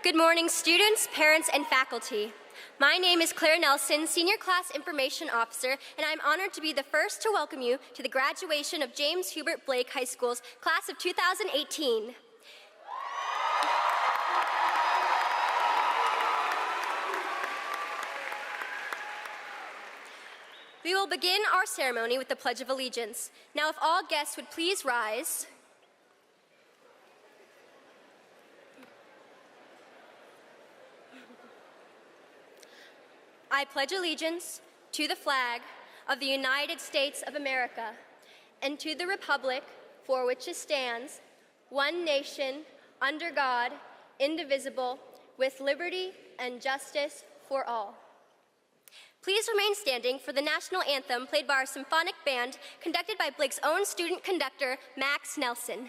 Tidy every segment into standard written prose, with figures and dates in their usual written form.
Good morning, students, parents, and faculty. My name is Claire Nelson, Senior Class Information Officer, and I'm honored to be the first to welcome you to the graduation of James Hubert Blake High School's class of 2018. We will begin our ceremony with the Pledge of Allegiance. Now, if all guests would please rise. I pledge allegiance to the flag of the United States of America and to the republic for which it stands, one nation, under God, indivisible, with liberty and justice for all. Please remain standing for the national anthem played by our symphonic band, conducted by Blake's own student conductor, Max Nelson.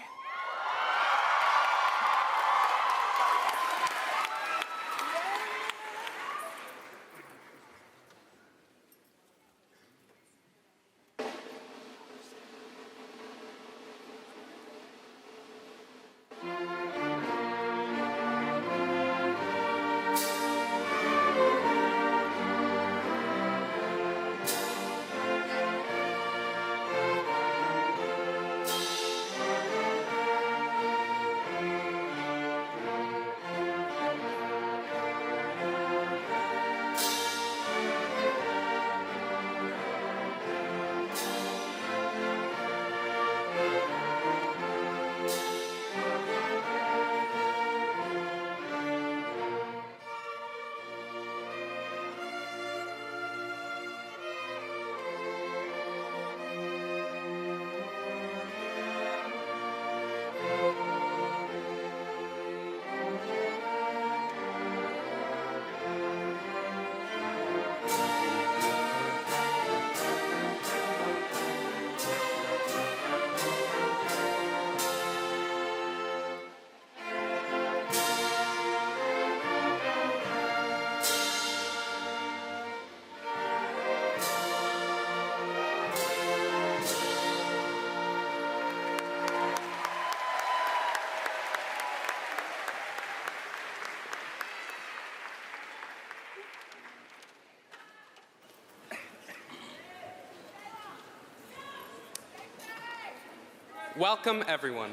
Welcome, everyone.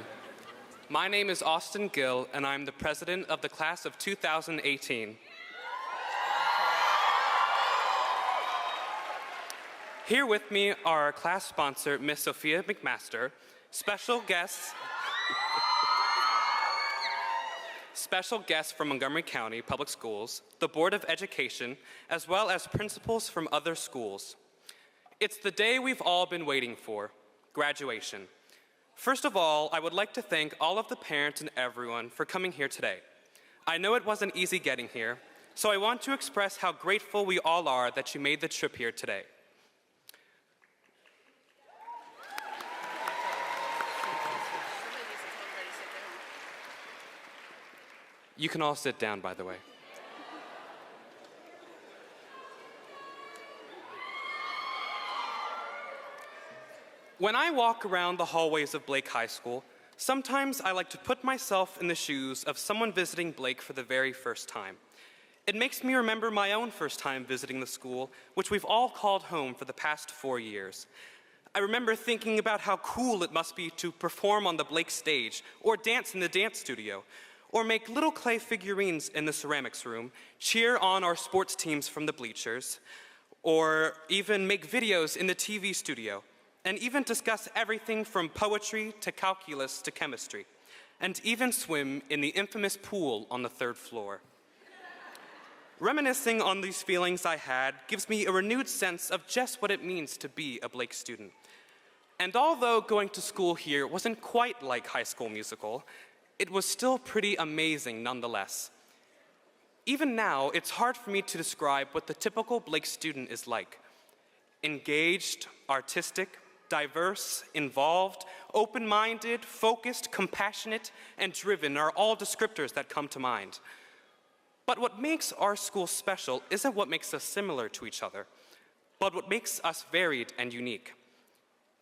My name is Austin Gill, and I'm the president of the class of 2018. Here with me are our class sponsor, Miss Sophia McMaster, special guests from Montgomery County Public Schools, the Board of Education, as well as principals from other schools. It's the day we've all been waiting for, graduation. First of all, I would like to thank all of the parents and everyone for coming here today. I know it wasn't easy getting here, so I want to express how grateful we all are that you made the trip here today. You can all sit down, by the way. When I walk around the hallways of Blake High School, sometimes I like to put myself in the shoes of someone visiting Blake for the very first time. It makes me remember my own first time visiting the school, which we've all called home for the past 4 years. I remember thinking about how cool it must be to perform on the Blake stage, or dance in the dance studio, or make little clay figurines in the ceramics room, cheer on our sports teams from the bleachers, or even make videos in the TV studio, and even discuss everything from poetry to calculus to chemistry, and even swim in the infamous pool on the 3rd floor. Reminiscing on these feelings I had gives me a renewed sense of just what it means to be a Blake student. And although going to school here wasn't quite like High School Musical, it was still pretty amazing nonetheless. Even now, it's hard for me to describe what the typical Blake student is like. Engaged, artistic, diverse, involved, open-minded, focused, compassionate, and driven are all descriptors that come to mind. But what makes our school special isn't what makes us similar to each other, but what makes us varied and unique.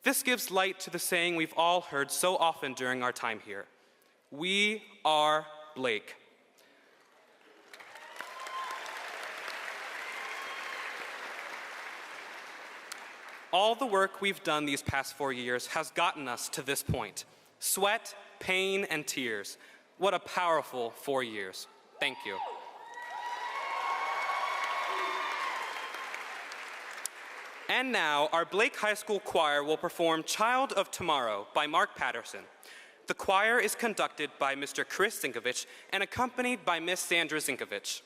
This gives light to the saying we've all heard so often during our time here. We are Blake. all the work we've done these past 4 years has gotten us to this point. Sweat, pain, and tears. What a powerful 4 years. Thank you. And now, our Blake High School choir will perform Child of Tomorrow by Mark Patterson. The choir is conducted by Mr. Chris Zinkovich and accompanied by Miss Sandra Zinkovich.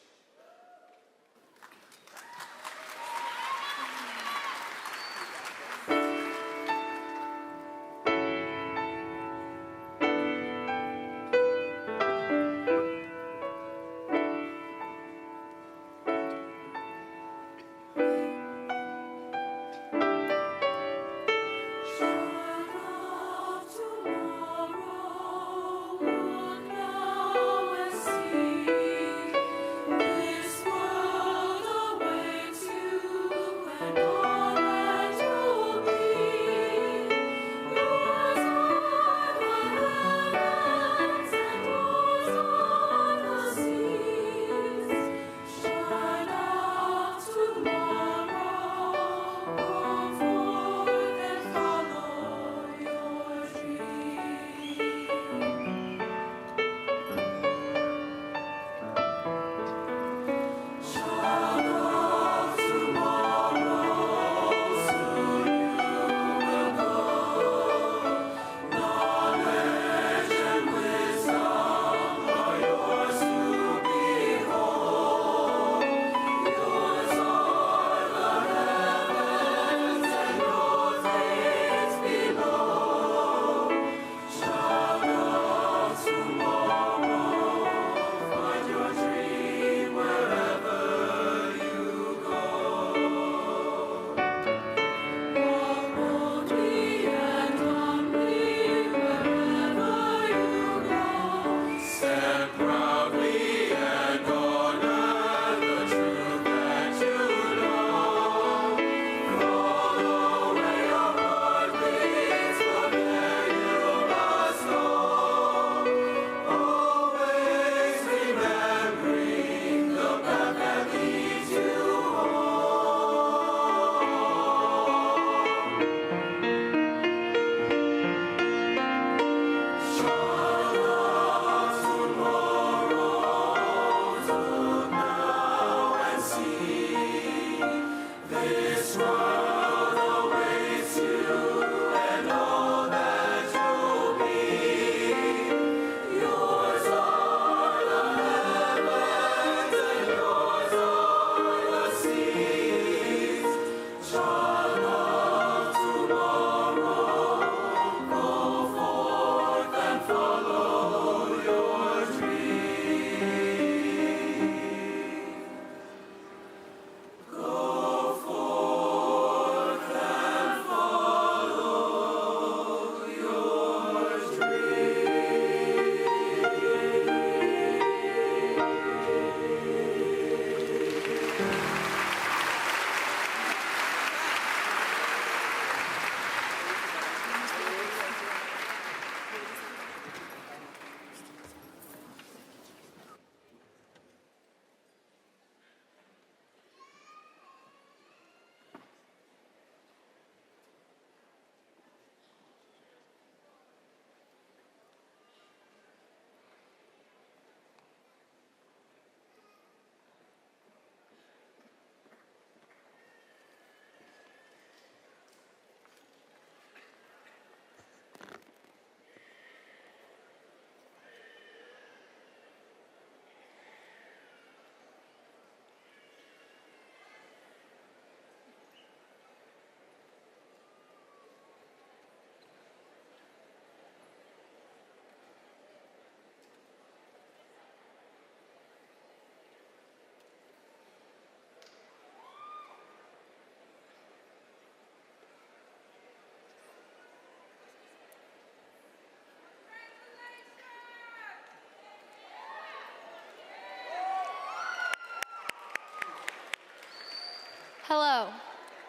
Hello,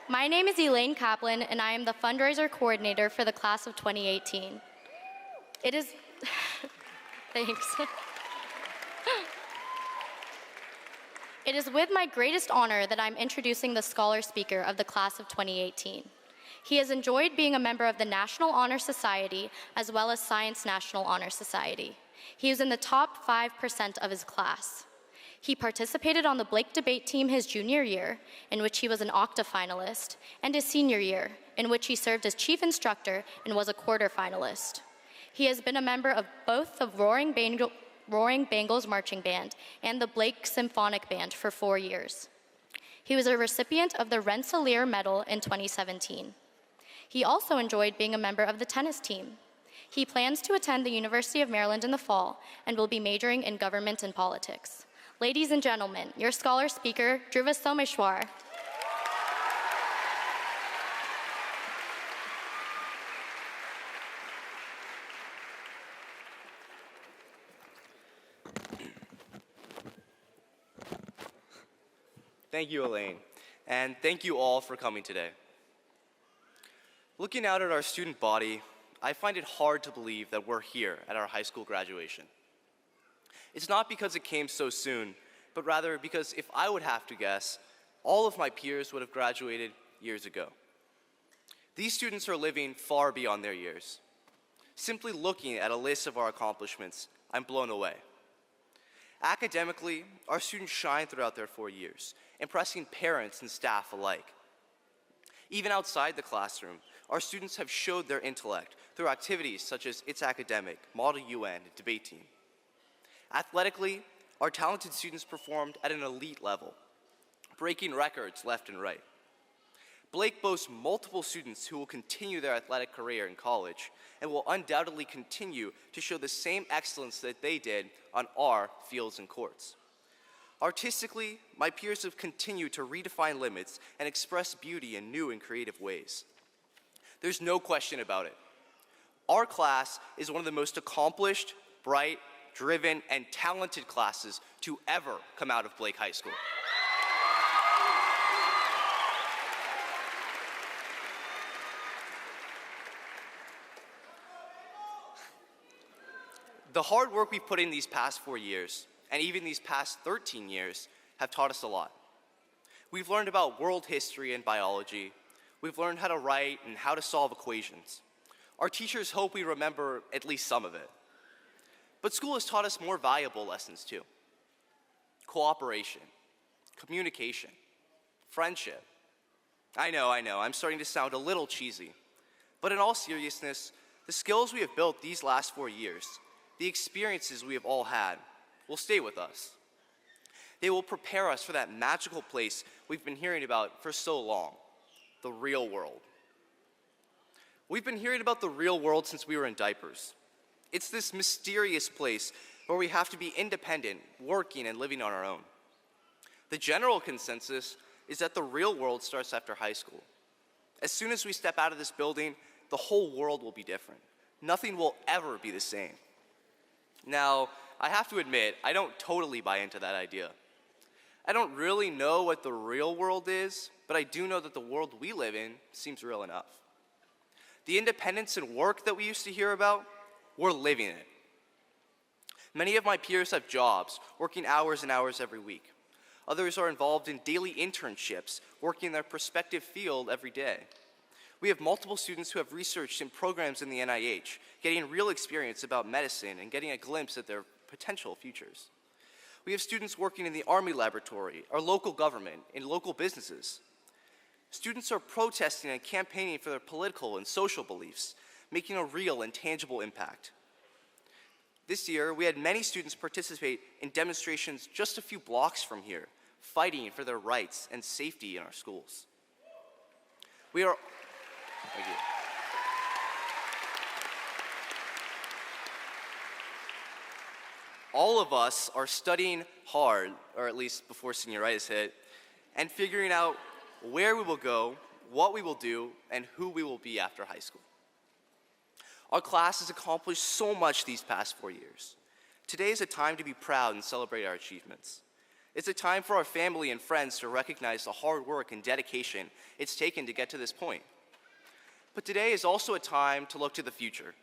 my name is Elaine Kaplan, and I am the fundraiser coordinator for the class of 2018. It is, thanks. It is with my greatest honor that I'm introducing the scholar speaker of the class of 2018. He has enjoyed being a member of the National Honor Society as well as Science National Honor Society. He was in the top 5% of his class. He participated on the Blake debate team his junior year, in which he was an octa finalist, and his senior year, in which he served as chief instructor and was a quarter finalist. He has been a member of both the Roaring Bengals Marching Band and the Blake Symphonic Band for 4 years. He was a recipient of the Rensselaer Medal in 2017. He also enjoyed being a member of the tennis team. He plans to attend the University of Maryland in the fall and will be majoring in government and politics. Ladies and gentlemen, your scholar speaker, Dhruva Someshwar. Thank you, Elaine, and thank you all for coming today. Looking out at our student body, I find it hard to believe that we're here at our high school graduation. It's not because it came so soon, but rather because if I would have to guess, all of my peers would have graduated years ago. These students are living far beyond their years. Simply looking at a list of our accomplishments, I'm blown away. Academically, our students shine throughout their 4 years, impressing parents and staff alike. Even outside the classroom, our students have showed their intellect through activities such as It's Academic, Model UN, and Debate Team. Athletically, our talented students performed at an elite level, breaking records left and right. Blake boasts multiple students who will continue their athletic career in college and will undoubtedly continue to show the same excellence that they did on our fields and courts. Artistically, my peers have continued to redefine limits and express beauty in new and creative ways. There's no question about it. Our class is one of the most accomplished, bright, driven, and talented classes to ever come out of Blake High School. The hard work we've put in these past 4 years, and even these past 13 years, have taught us a lot. We've learned about world history and biology. We've learned how to write and how to solve equations. Our teachers hope we remember at least some of it. But school has taught us more valuable lessons too. Cooperation, communication, friendship. I know, I'm starting to sound a little cheesy. But in all seriousness, the skills we have built these last 4 years, the experiences we have all had, will stay with us. They will prepare us for that magical place we've been hearing about for so long, the real world. We've been hearing about the real world since we were in diapers. It's this mysterious place where we have to be independent, working and living on our own. The general consensus is that the real world starts after high school. As soon as we step out of this building, the whole world will be different. Nothing will ever be the same. Now, I have to admit, I don't totally buy into that idea. I don't really know what the real world is, but I do know that the world we live in seems real enough. The independence and work that we used to hear about, we're living it. Many of my peers have jobs, working hours and hours every week. Others are involved in daily internships, working in their prospective field every day. We have multiple students who have researched in programs in the NIH, getting real experience about medicine and getting a glimpse at their potential futures. We have students working in the Army laboratory, our local government, in local businesses. Students are protesting and campaigning for their political and social beliefs, making a real and tangible impact. This year, we had many students participate in demonstrations just a few blocks from here, fighting for their rights and safety in our schools. Thank you. All of us are studying hard, or at least before senioritis hit, and figuring out where we will go, what we will do, and who we will be after high school. Our class has accomplished so much these past 4 years. Today is a time to be proud and celebrate our achievements. It's a time for our family and friends to recognize the hard work and dedication it's taken to get to this point. But today is also a time to look to the future.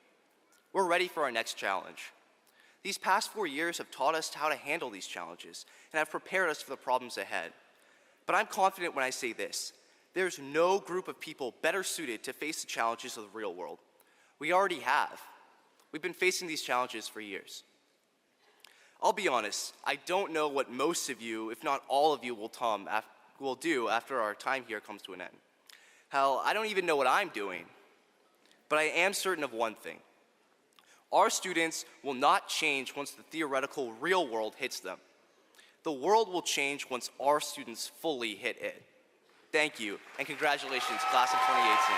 We're ready for our next challenge. These past 4 years have taught us how to handle these challenges and have prepared us for the problems ahead. But I'm confident when I say this, There's no group of people better suited to face the challenges of the real world. We already have. We've been facing these challenges for years. I'll be honest, I don't know what most of you, if not all of you, will do after our time here comes to an end. Hell, I don't even know what I'm doing. But I am certain of one thing. Our students will not change once the theoretical real world hits them. The world will change once our students fully hit it. Thank you, and congratulations, class of 2018.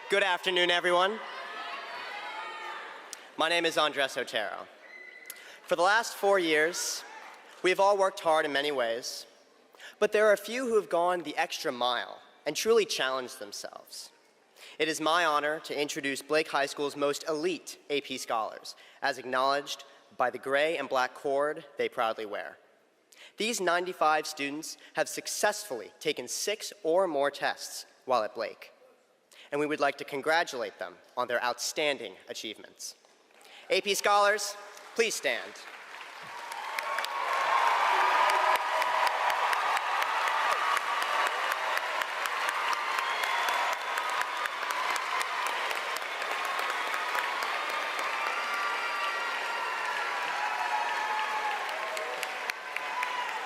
Good afternoon, everyone. My name is Andres Otero. For the last 4 years, we have all worked hard in many ways, but there are a few who have gone the extra mile and truly challenged themselves. It is my honor to introduce Blake High School's most elite AP scholars, as acknowledged by the gray and black cord they proudly wear. These 95 students have successfully taken 6 or more tests while at Blake, and we would like to congratulate them on their outstanding achievements. AP scholars, please stand.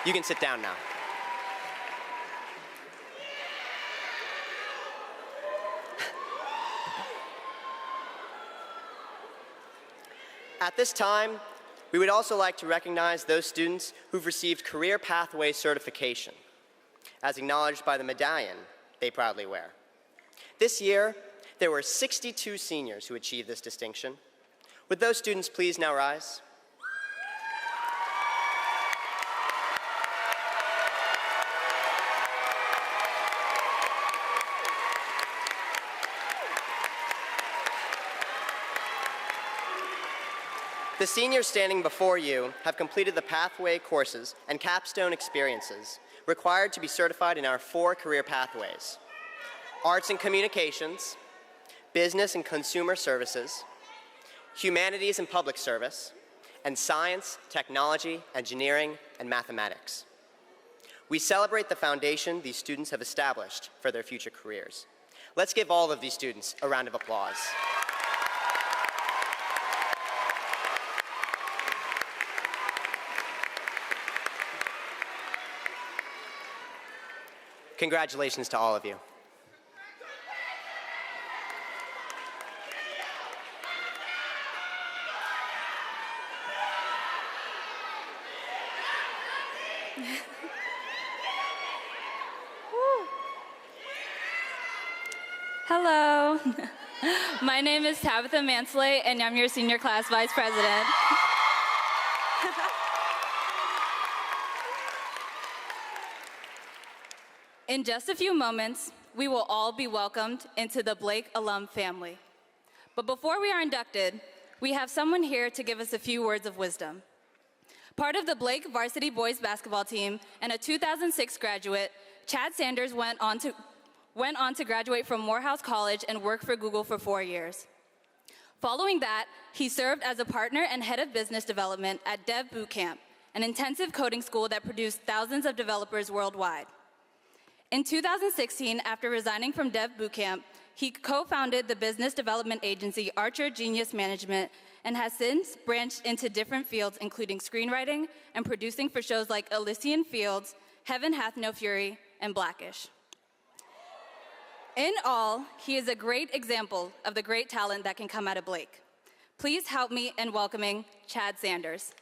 You can sit down now. At this time, we would also like to recognize those students who've received Career Pathway certification, as acknowledged by the medallion they proudly wear. This year, there were 62 seniors who achieved this distinction. Would those students please now rise? The seniors standing before you have completed the pathway courses and capstone experiences required to be certified in our 4 career pathways: Arts and Communications, Business and Consumer Services, Humanities and Public Service, and Science, Technology, Engineering, and Mathematics. We celebrate the foundation these students have established for their future careers. Let's give all of these students a round of applause. Congratulations to all of you. Hello. My name is Tabitha Mansley, and I'm your senior class vice president. In just a few moments, we will all be welcomed into the Blake alum family. But before we are inducted, we have someone here to give us a few words of wisdom. Part of the Blake varsity boys basketball team and a 2006 graduate, Chad Sanders went on to graduate from Morehouse College and work for Google for 4 years. Following that, he served as a partner and head of business development at Dev Bootcamp, an intensive coding school that produced thousands of developers worldwide. In 2016, after resigning from Dev Bootcamp, he co-founded the business development agency Archer Genius Management and has since branched into different fields, including screenwriting and producing for shows like Elysian Fields, Heaven Hath No Fury, and Blackish. In all, he is a great example of the great talent that can come out of Blake. Please help me in welcoming Chad Sanders.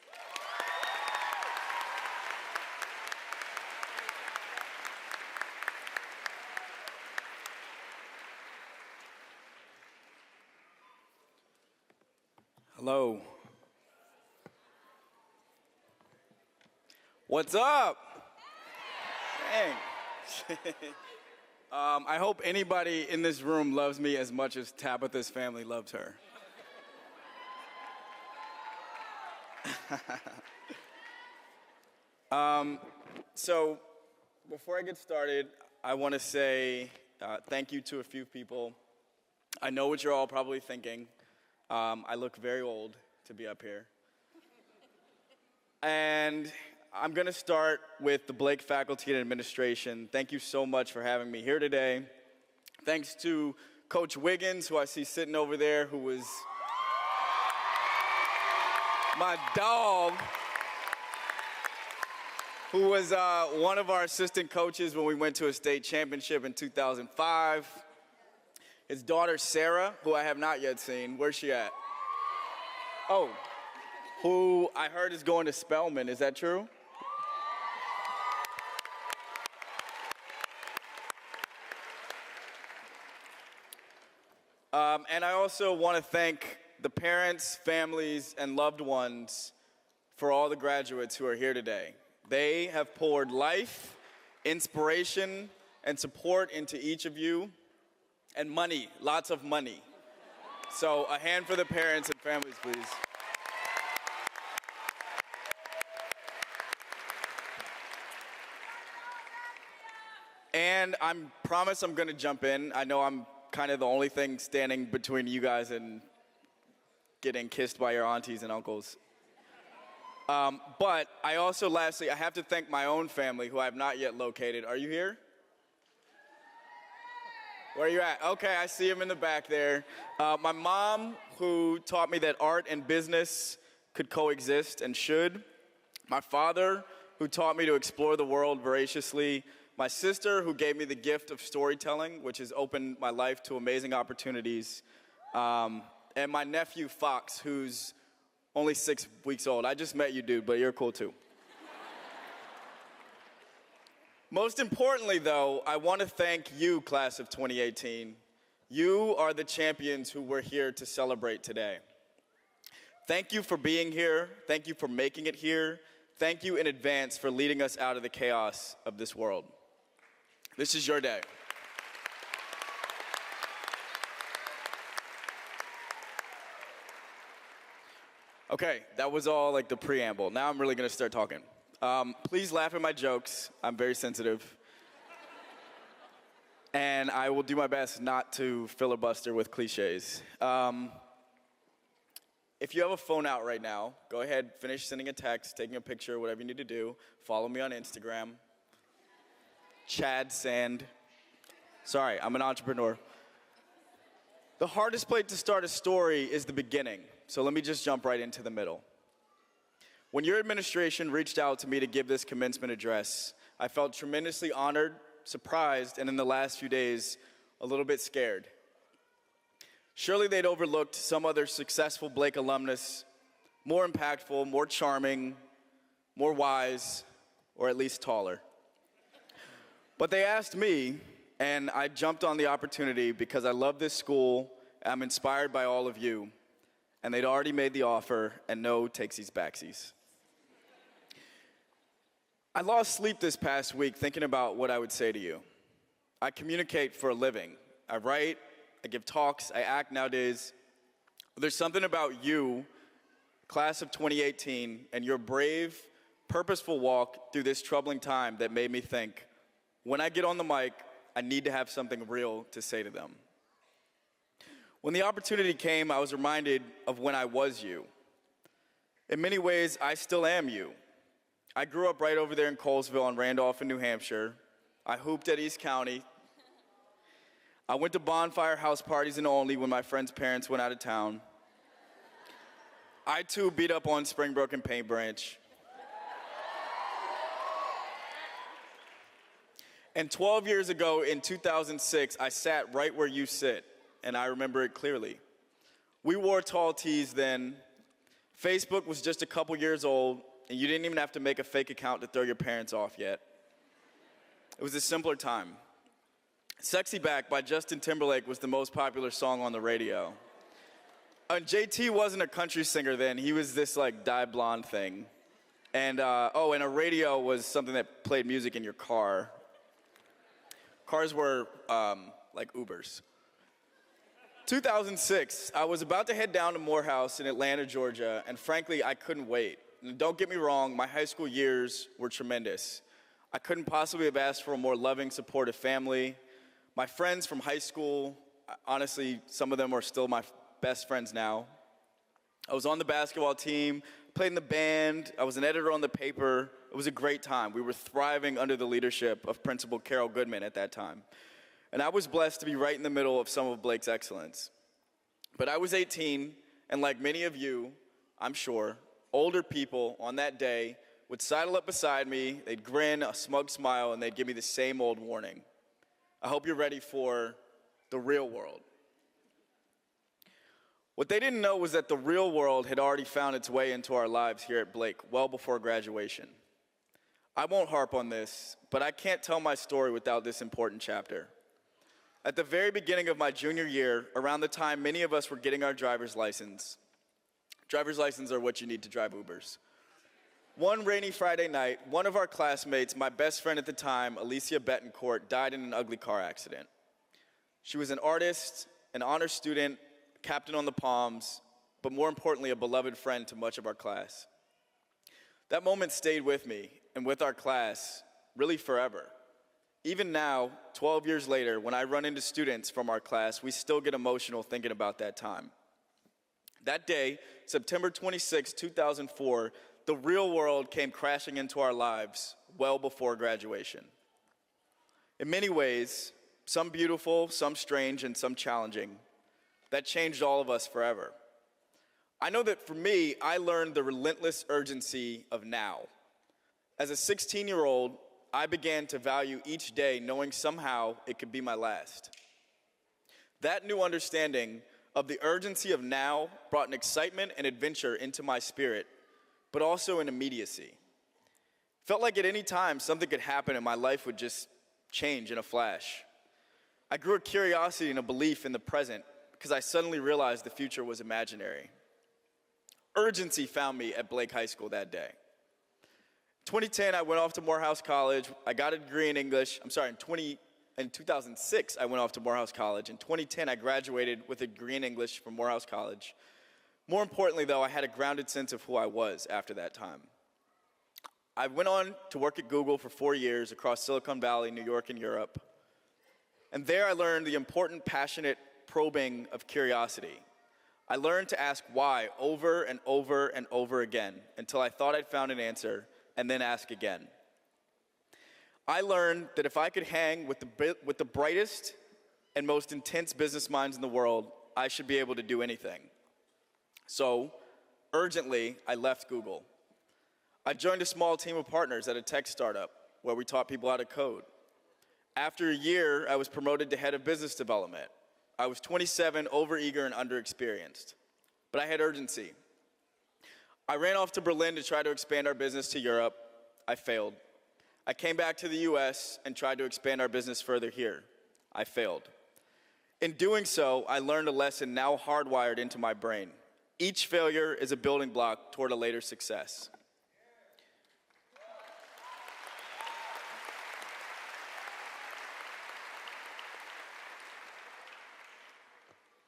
Hello. What's up? Dang. I hope anybody in this room loves me as much as Tabitha's family loves her. So before I get started, I want to say thank you to a few people. I know what you're all probably thinking. I look very old to be up here. And I'm going to start with the Blake faculty and administration. Thank you so much for having me here today. Thanks to Coach Wiggins, who I see sitting over there, who was my dog, who was one of our assistant coaches when we went to a state championship in 2005. His daughter, Sarah, who I have not yet seen. Where's she at? Oh, who I heard is going to Spelman. Is that true? And I also want to thank the parents, families, and loved ones for all the graduates who are here today. They have poured life, inspiration, and support into each of you, and money, lots of money. So a hand for the parents and families, please. And I promise I'm going to jump in. I know I'm kind of the only thing standing between you guys and getting kissed by your aunties and uncles. But I also, lastly, I have to thank my own family, who I have not yet located. Are you here? Where are you at? Okay, I see him in the back there. My mom, who taught me that art and business could coexist and should. My father, who taught me to explore the world voraciously. My sister, who gave me the gift of storytelling, which has opened my life to amazing opportunities. And my nephew, Fox, who's only 6 weeks old. I just met you, dude, but you're cool too. Most importantly, though, I want to thank you, class of 2018. You are the champions who we're here to celebrate today. Thank you for being here. Thank you for making it here. Thank you in advance for leading us out of the chaos of this world. This is your day. Okay, that was all like the preamble. Now I'm really going to start talking. Please laugh at my jokes. I'm very sensitive. And I will do my best not to filibuster with cliches. If you have a phone out right now, go ahead, finish sending a text, taking a picture, whatever you need to do. Follow me on Instagram. Chad Sand. Sorry, I'm an entrepreneur. The hardest place to start a story is the beginning. So let me just jump right into the middle. When your administration reached out to me to give this commencement address, I felt tremendously honored, surprised, and in the last few days, a little bit scared. Surely they'd overlooked some other successful Blake alumnus, more impactful, more charming, more wise, or at least taller. But they asked me, and I jumped on the opportunity because I love this school, I'm inspired by all of you, and they'd already made the offer, and no takesies backsies. I lost sleep this past week thinking about what I would say to you. I communicate for a living. I write, I give talks, I act nowadays. There's something about you, class of 2018, and your brave, purposeful walk through this troubling time that made me think, when I get on the mic, I need to have something real to say to them. When the opportunity came, I was reminded of when I was you. In many ways, I still am you. I grew up right over there in Colesville and Randolph in New Hampshire. I hooped at East County. I went to bonfire house parties in Olney when my friends' parents went out of town. I too beat up on Springbrook and Paint Branch. And 12 years ago in 2006, I sat right where you sit, and I remember it clearly. We wore tall tees then. Facebook was just a couple years old, and you didn't even have to make a fake account to throw your parents off yet. It was a simpler time. Sexy Back by Justin Timberlake was the most popular song on the radio. And JT wasn't a country singer then. He was this like dye blonde thing. And and a radio was something that played music in your car. Cars were like Ubers. 2006, I was about to head down to Morehouse in Atlanta, Georgia, and frankly, I couldn't wait. And don't get me wrong, my high school years were tremendous. I couldn't possibly have asked for a more loving, supportive family. My friends from high school, honestly, some of them are still my best friends now. I was on the basketball team, played in the band, I was an editor on the paper. It was a great time. We were thriving under the leadership of Principal Carol Goodman at that time. And I was blessed to be right in the middle of some of Blake's excellence. But I was 18, and like many of you, I'm sure, older people on that day would sidle up beside me, they'd grin, a smug smile, and they'd give me the same old warning. I hope you're ready for the real world. What they didn't know was that the real world had already found its way into our lives here at Blake well before graduation. I won't harp on this, but I can't tell my story without this important chapter. At the very beginning of my junior year, around the time many of us were getting our driver's licenses are what you need to drive Ubers. One rainy Friday night, one of our classmates, my best friend at the time, Alicia Betancourt, died in an ugly car accident. She was an artist, an honor student, captain on the Palms, but more importantly, a beloved friend to much of our class. That moment stayed with me and with our class really forever. Even now, 12 years later, when I run into students from our class, we still get emotional thinking about that time. That day, September 26, 2004, the real world came crashing into our lives well before graduation. In many ways, some beautiful, some strange, and some challenging, that changed all of us forever. I know that for me, I learned the relentless urgency of now. As a 16-year-old, I began to value each day knowing somehow it could be my last. That new understanding of the urgency of now brought an excitement and adventure into my spirit, but also an immediacy. Felt like at any time something could happen and my life would just change in a flash. I grew a curiosity and a belief in the present because I suddenly realized the future was imaginary. Urgency found me at Blake High School that day. 2010, I went off to Morehouse College. I got a degree in English. In 2006, I went off to Morehouse College. In 2010, I graduated with a degree in English from Morehouse College. More importantly, though, I had a grounded sense of who I was after that time. I went on to work at Google for 4 years across Silicon Valley, New York, and Europe. And there I learned the important, passionate probing of curiosity. I learned to ask why over and over and over again until I thought I'd found an answer, and then ask again. I learned that if I could hang with the brightest and most intense business minds in the world, I should be able to do anything. So, urgently, I left Google. I joined a small team of partners at a tech startup where we taught people how to code. After a year, I was promoted to head of business development. I was 27, overeager, and underexperienced. But I had urgency. I ran off to Berlin to try to expand our business to Europe. I failed. I came back to the US and tried to expand our business further here. I failed. In doing so, I learned a lesson now hardwired into my brain. Each failure is a building block toward a later success.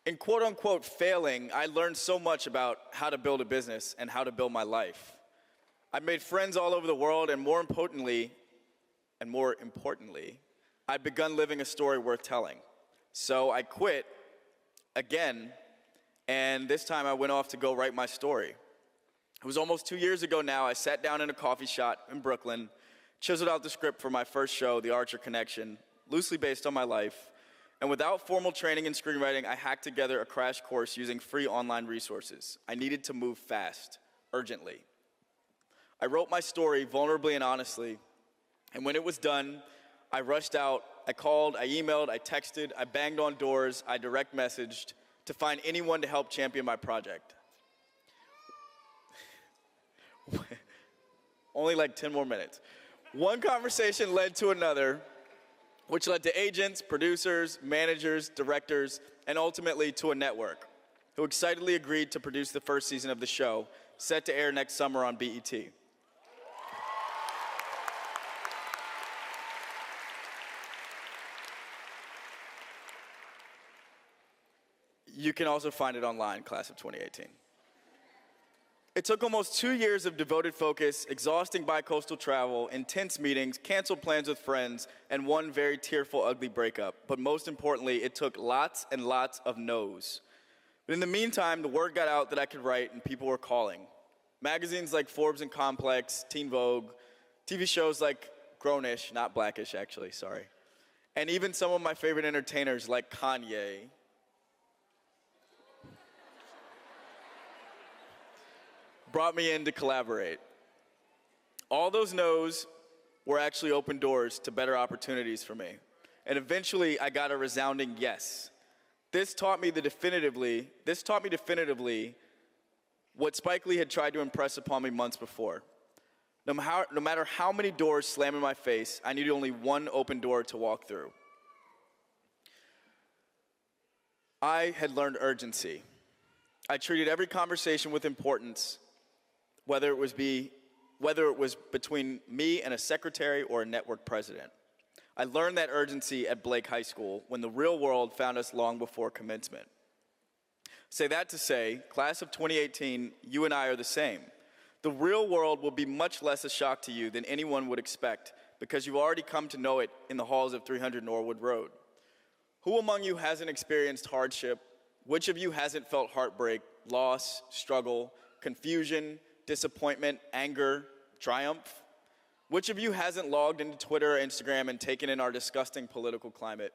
In quote-unquote failing, I learned so much about how to build a business and how to build my life. I've made friends all over the world, and more importantly, I've begun living a story worth telling. So I quit again, and this time I went off to go write my story. It was almost 2 years ago now. I sat down in a coffee shop in Brooklyn, chiseled out the script for my first show, The Archer Connection, loosely based on my life. And without formal training in screenwriting, I hacked together a crash course using free online resources. I needed to move fast, urgently. I wrote my story vulnerably and honestly, and when it was done, I rushed out. I called, I emailed, I texted, I banged on doors, I direct messaged to find anyone to help champion my project. Only like 10 more minutes. One conversation led to another, which led to agents, producers, managers, directors, and ultimately to a network, who excitedly agreed to produce the first season of the show, set to air next summer on BET. You can also find it online, class of 2018. It took almost 2 years of devoted focus, exhausting bi-coastal travel, intense meetings, canceled plans with friends, and one very tearful, ugly breakup. But most importantly, it took lots and lots of no's. But in the meantime, the word got out that I could write and people were calling. Magazines like Forbes and Complex, Teen Vogue, TV shows like Grownish, not Blackish actually, sorry. And even some of my favorite entertainers like Kanye brought me in to collaborate. All those no's were actually open doors to better opportunities for me. And eventually I got a resounding yes. This taught me definitively what Spike Lee had tried to impress upon me months before. No matter how many doors slam in my face, I needed only one open door to walk through. I had learned urgency. I treated every conversation with importance, whether it was between me and a secretary or a network president. I learned that urgency at Blake High School when the real world found us long before commencement. Say that to say, class of 2018, you and I are the same. The real world will be much less a shock to you than anyone would expect because you've already come to know it in the halls of 300 Norwood Road. Who among you hasn't experienced hardship? Which of you hasn't felt heartbreak, loss, struggle, confusion, disappointment, anger, triumph? Which of you hasn't logged into Twitter or Instagram and taken in our disgusting political climate?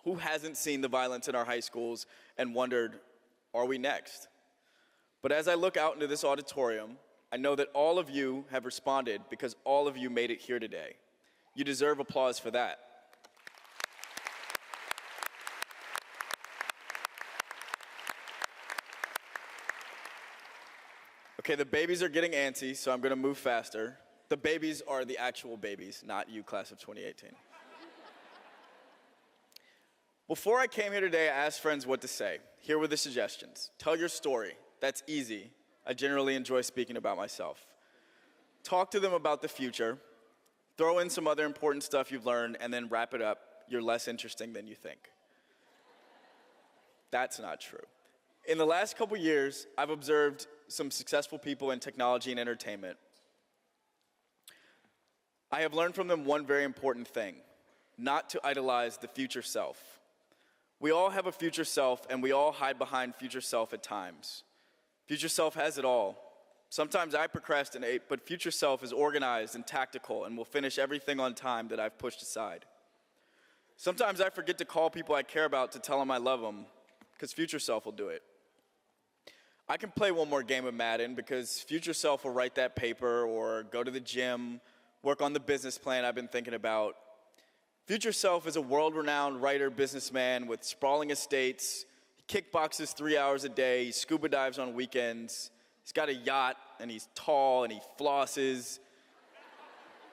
Who hasn't seen the violence in our high schools and wondered, are we next? But as I look out into this auditorium, I know that all of you have responded because all of you made it here today. You deserve applause for that. Okay, the babies are getting antsy, so I'm gonna move faster. The babies are the actual babies, not you, class of 2018. Before I came here today, I asked friends what to say. Here were the suggestions. Tell your story. That's easy. I generally enjoy speaking about myself. Talk to them about the future. Throw in some other important stuff you've learned, and then wrap it up. You're less interesting than you think. That's not true. In the last couple years, I've observed some successful people in technology and entertainment. I have learned from them one very important thing: not to idolize the future self. We all have a future self, and we all hide behind future self at times. Future self has it all. Sometimes I procrastinate, but future self is organized and tactical and will finish everything on time that I've pushed aside. Sometimes I forget to call people I care about to tell them I love them, because future self will do it. I can play one more game of Madden because future self will write that paper or go to the gym, work on the business plan I've been thinking about. Future self is a world-renowned writer, businessman with sprawling estates. He kickboxes 3 hours a day. He scuba dives on weekends. He's got a yacht, and he's tall, and he flosses.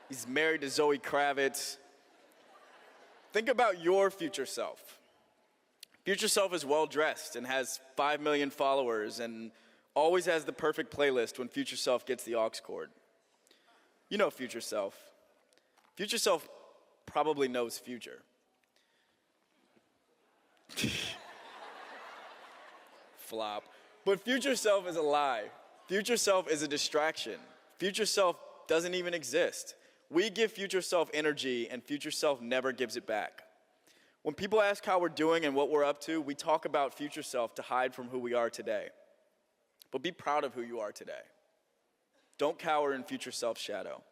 He's married to Zoe Kravitz. Think about your future self. Future self is well-dressed and has 5 million followers and always has the perfect playlist when future self gets the aux cord. You know future self. Future self probably knows future. Flop. But future self is a lie. Future self is a distraction. Future self doesn't even exist. We give future self energy, and future self never gives it back. When people ask how we're doing and what we're up to, we talk about future self to hide from who we are today. But be proud of who you are today. Don't cower in future self's shadow.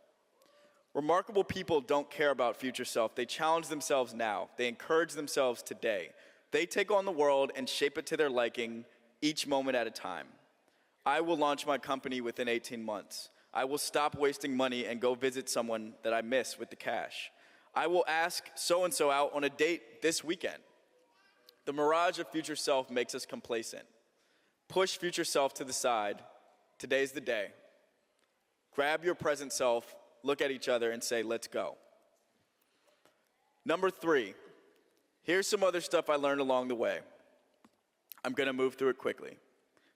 Remarkable people don't care about future self. They challenge themselves now. They encourage themselves today. They take on the world and shape it to their liking, each moment at a time. I will launch my company within 18 months. I will stop wasting money and go visit someone that I miss with the cash. I will ask so-and-so out on a date this weekend. The mirage of future self makes us complacent. Push future self to the side. Today's the day. Grab your present self, look at each other, and say, let's go. Number 3, here's some other stuff I learned along the way. I'm gonna move through it quickly.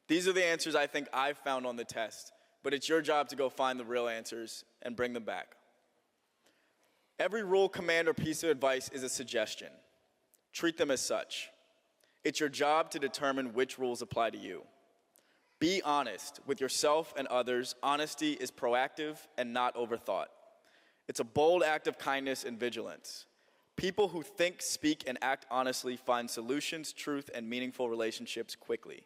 These are the answers I think I've found on the test, but it's your job to go find the real answers and bring them back. Every rule, command, or piece of advice is a suggestion. Treat them as such. It's your job to determine which rules apply to you. Be honest with yourself and others. Honesty is proactive and not overthought. It's a bold act of kindness and vigilance. People who think, speak, and act honestly find solutions, truth, and meaningful relationships quickly.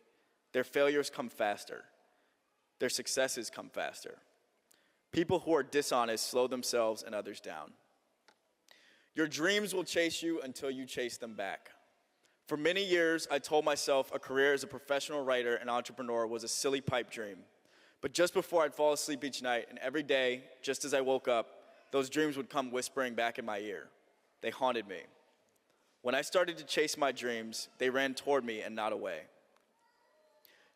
Their failures come faster. Their successes come faster. People who are dishonest slow themselves and others down. Your dreams will chase you until you chase them back. For many years, I told myself a career as a professional writer and entrepreneur was a silly pipe dream. But just before I'd fall asleep each night, and every day, just as I woke up, those dreams would come whispering back in my ear. They haunted me. When I started to chase my dreams, they ran toward me and not away.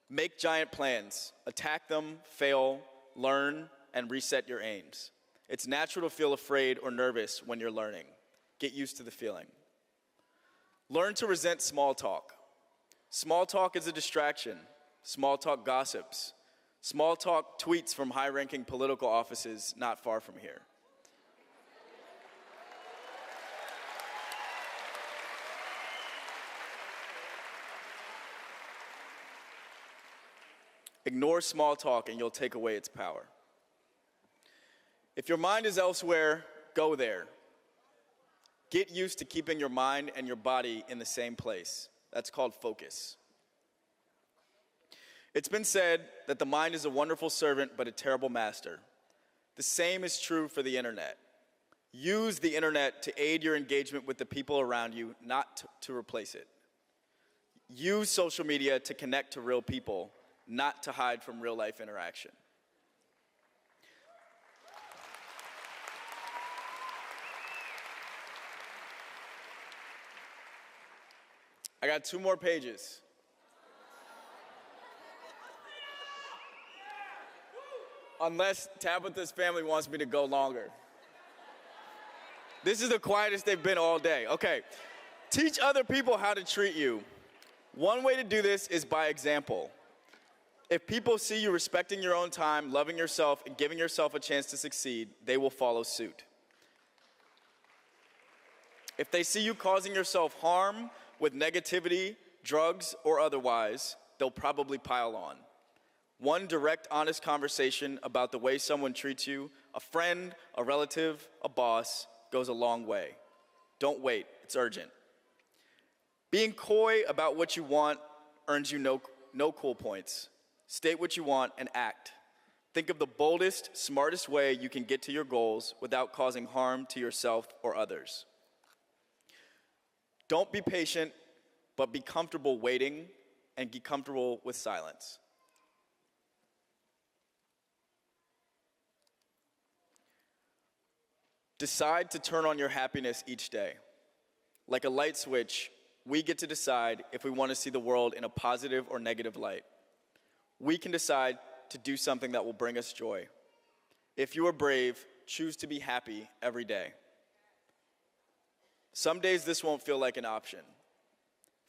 Make giant plans. Attack them, fail, learn, and reset your aims. It's natural to feel afraid or nervous when you're learning. Get used to the feeling. Learn to resent small talk. Small talk is a distraction. Small talk gossips. Small talk tweets from high-ranking political offices not far from here. Ignore small talk and you'll take away its power. If your mind is elsewhere, go there. Get used to keeping your mind and your body in the same place. That's called focus. It's been said that the mind is a wonderful servant but a terrible master. The same is true for the internet. Use the internet to aid your engagement with the people around you, not to replace it. Use social media to connect to real people, not to hide from real-life interaction. I got 2 more pages. Unless Tabitha's family wants me to go longer. This is the quietest they've been all day. Okay. Teach other people how to treat you. One way to do this is by example. If people see you respecting your own time, loving yourself, and giving yourself a chance to succeed, they will follow suit. If they see you causing yourself harm with negativity, drugs, or otherwise, they'll probably pile on. One direct, honest conversation about the way someone treats you, a friend, a relative, a boss, goes a long way. Don't wait, it's urgent. Being coy about what you want earns you no cool points. State what you want and act. Think of the boldest, smartest way you can get to your goals without causing harm to yourself or others. Don't be patient, but be comfortable waiting and be comfortable with silence. Decide to turn on your happiness each day. Like a light switch, we get to decide if we want to see the world in a positive or negative light. We can decide to do something that will bring us joy. If you are brave, choose to be happy every day. Some days this won't feel like an option.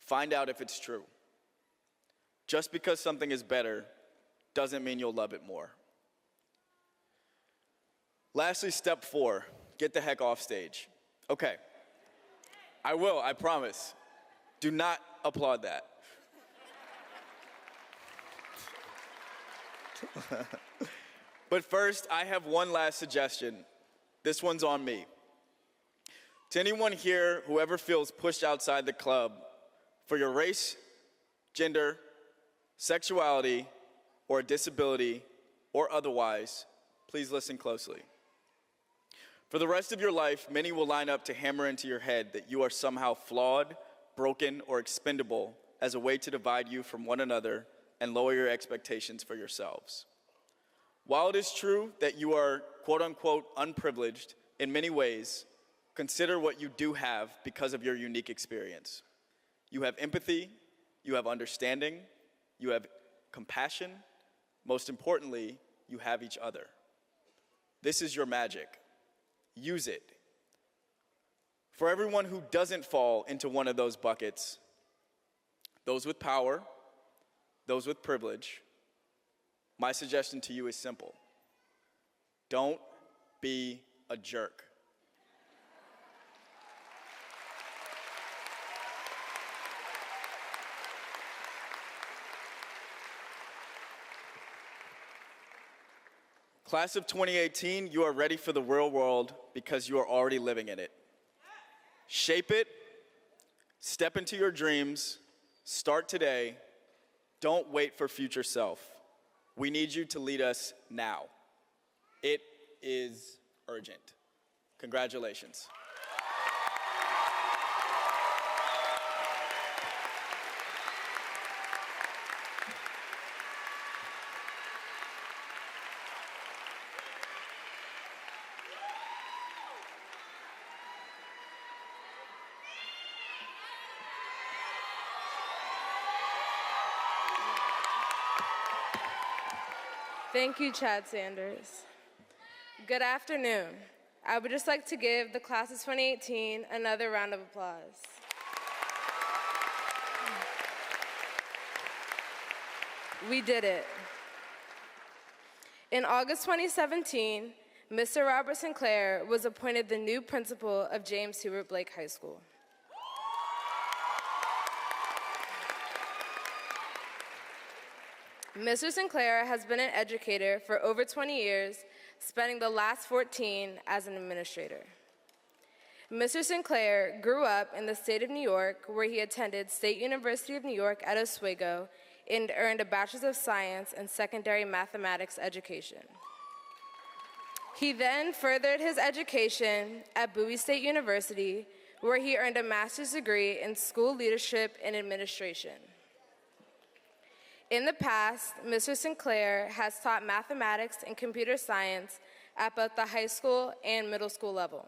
Find out if it's true. Just because something is better doesn't mean you'll love it more. Lastly, step 4, get the heck off stage. Okay, I will, I promise. Do not applaud that. But first, I have one last suggestion. This one's on me. To anyone here who ever feels pushed outside the club for your race, gender, sexuality, or disability, or otherwise, please listen closely. For the rest of your life, many will line up to hammer into your head that you are somehow flawed, broken, or expendable as a way to divide you from one another and lower your expectations for yourselves. While it is true that you are quote-unquote unprivileged in many ways, consider what you do have because of your unique experience. You have empathy, you have understanding, you have compassion, most importantly, you have each other. This is your magic. Use it. For everyone who doesn't fall into one of those buckets, those with power, those with privilege, my suggestion to you is simple. Don't be a jerk. Class of 2018, you are ready for the real world because you are already living in it. Shape it, step into your dreams, start today. Don't wait for future self. We need you to lead us now. It is urgent. Congratulations. Thank you, Chad Sanders. Good afternoon. I would just like to give the class of 2018 another round of applause. We did it. In August 2017, Mr. Robert Sinclair was appointed the new principal of James Hubert Blake High School. Mr. Sinclair has been an educator for over 20 years, spending the last 14 as an administrator. Mr. Sinclair grew up in the state of New York, where he attended State University of New York at Oswego and earned a Bachelor's of Science in Secondary Mathematics education. He then furthered his education at Bowie State University, where he earned a master's degree in school leadership and administration. In the past, Mr. Sinclair has taught mathematics and computer science at both the high school and middle school level.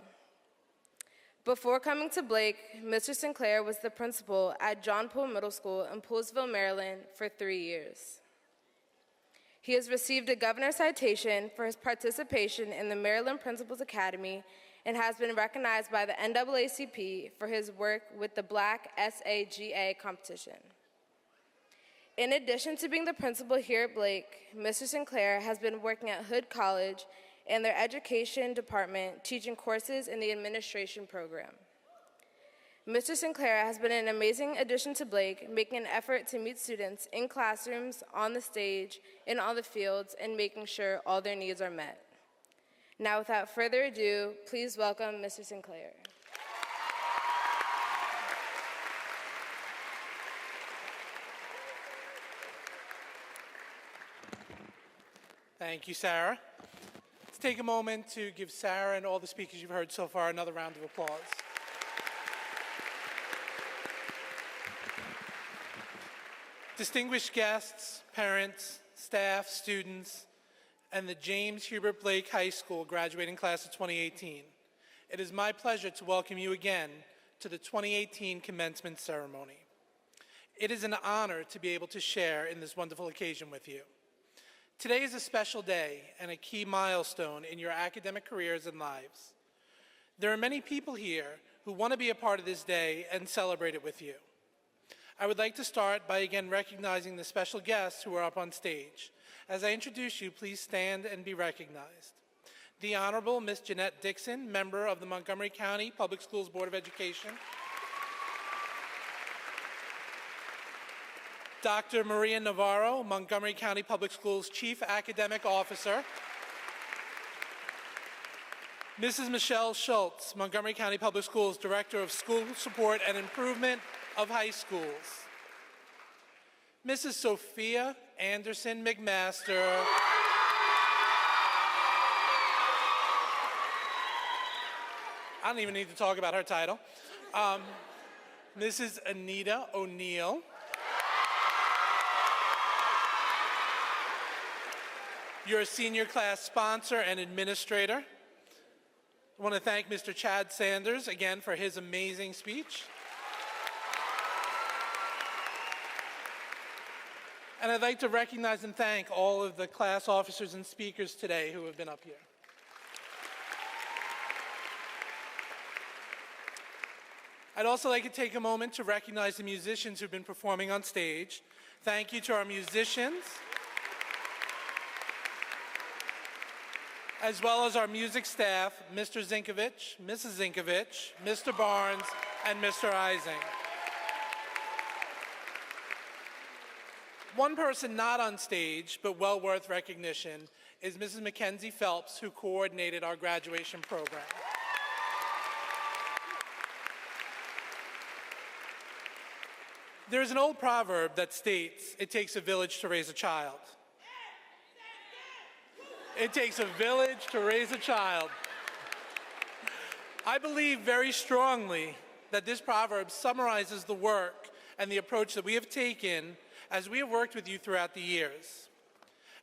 Before coming to Blake, Mr. Sinclair was the principal at John Poole Middle School in Poolesville, Maryland for 3 years. He has received a governor's citation for his participation in the Maryland Principals Academy and has been recognized by the NAACP for his work with the Black SAGA competition. In addition to being the principal here at Blake, Mr. Sinclair has been working at Hood College in their education department, teaching courses in the administration program. Mr. Sinclair has been an amazing addition to Blake, making an effort to meet students in classrooms, on the stage, and on the fields, and making sure all their needs are met. Now, without further ado, please welcome Mr. Sinclair. Thank you, Sarah. Let's take a moment to give Sarah and all the speakers you've heard so far another round of applause. Distinguished guests, parents, staff, students, and the James Hubert Blake High School graduating class of 2018. It is my pleasure to welcome you again to the 2018 commencement ceremony. It is an honor to be able to share in this wonderful occasion with you. Today is a special day and a key milestone in your academic careers and lives. There are many people here who want to be a part of this day and celebrate it with you. I would like to start by again recognizing the special guests who are up on stage. As I introduce you, please stand and be recognized. The Honorable Miss Jeanette Dixon, member of the Montgomery County Public Schools Board of Education. Dr. Maria Navarro, Montgomery County Public Schools Chief Academic Officer. Mrs. Michelle Schultz, Montgomery County Public Schools Director of School Support and Improvement of High Schools. Mrs. Sophia Anderson McMaster. I don't even need to talk about her title. Mrs. Anita O'Neill. Your senior class sponsor and administrator. I want to thank Mr. Chad Sanders again for his amazing speech. And I'd like to recognize and thank all of the class officers and speakers today who have been up here. I'd also like to take a moment to recognize the musicians who've been performing on stage. Thank you to our musicians, as well as our music staff, Mr. Zinkovich, Mrs. Zinkovich, Mr. Barnes, and Mr. Ising. One person not on stage, but well worth recognition, is Mrs. Mackenzie Phelps, who coordinated our graduation program. There's an old proverb that states, "It takes a village to raise a child." It takes a village to raise a child. I believe very strongly that this proverb summarizes the work and the approach that we have taken as we have worked with you throughout the years.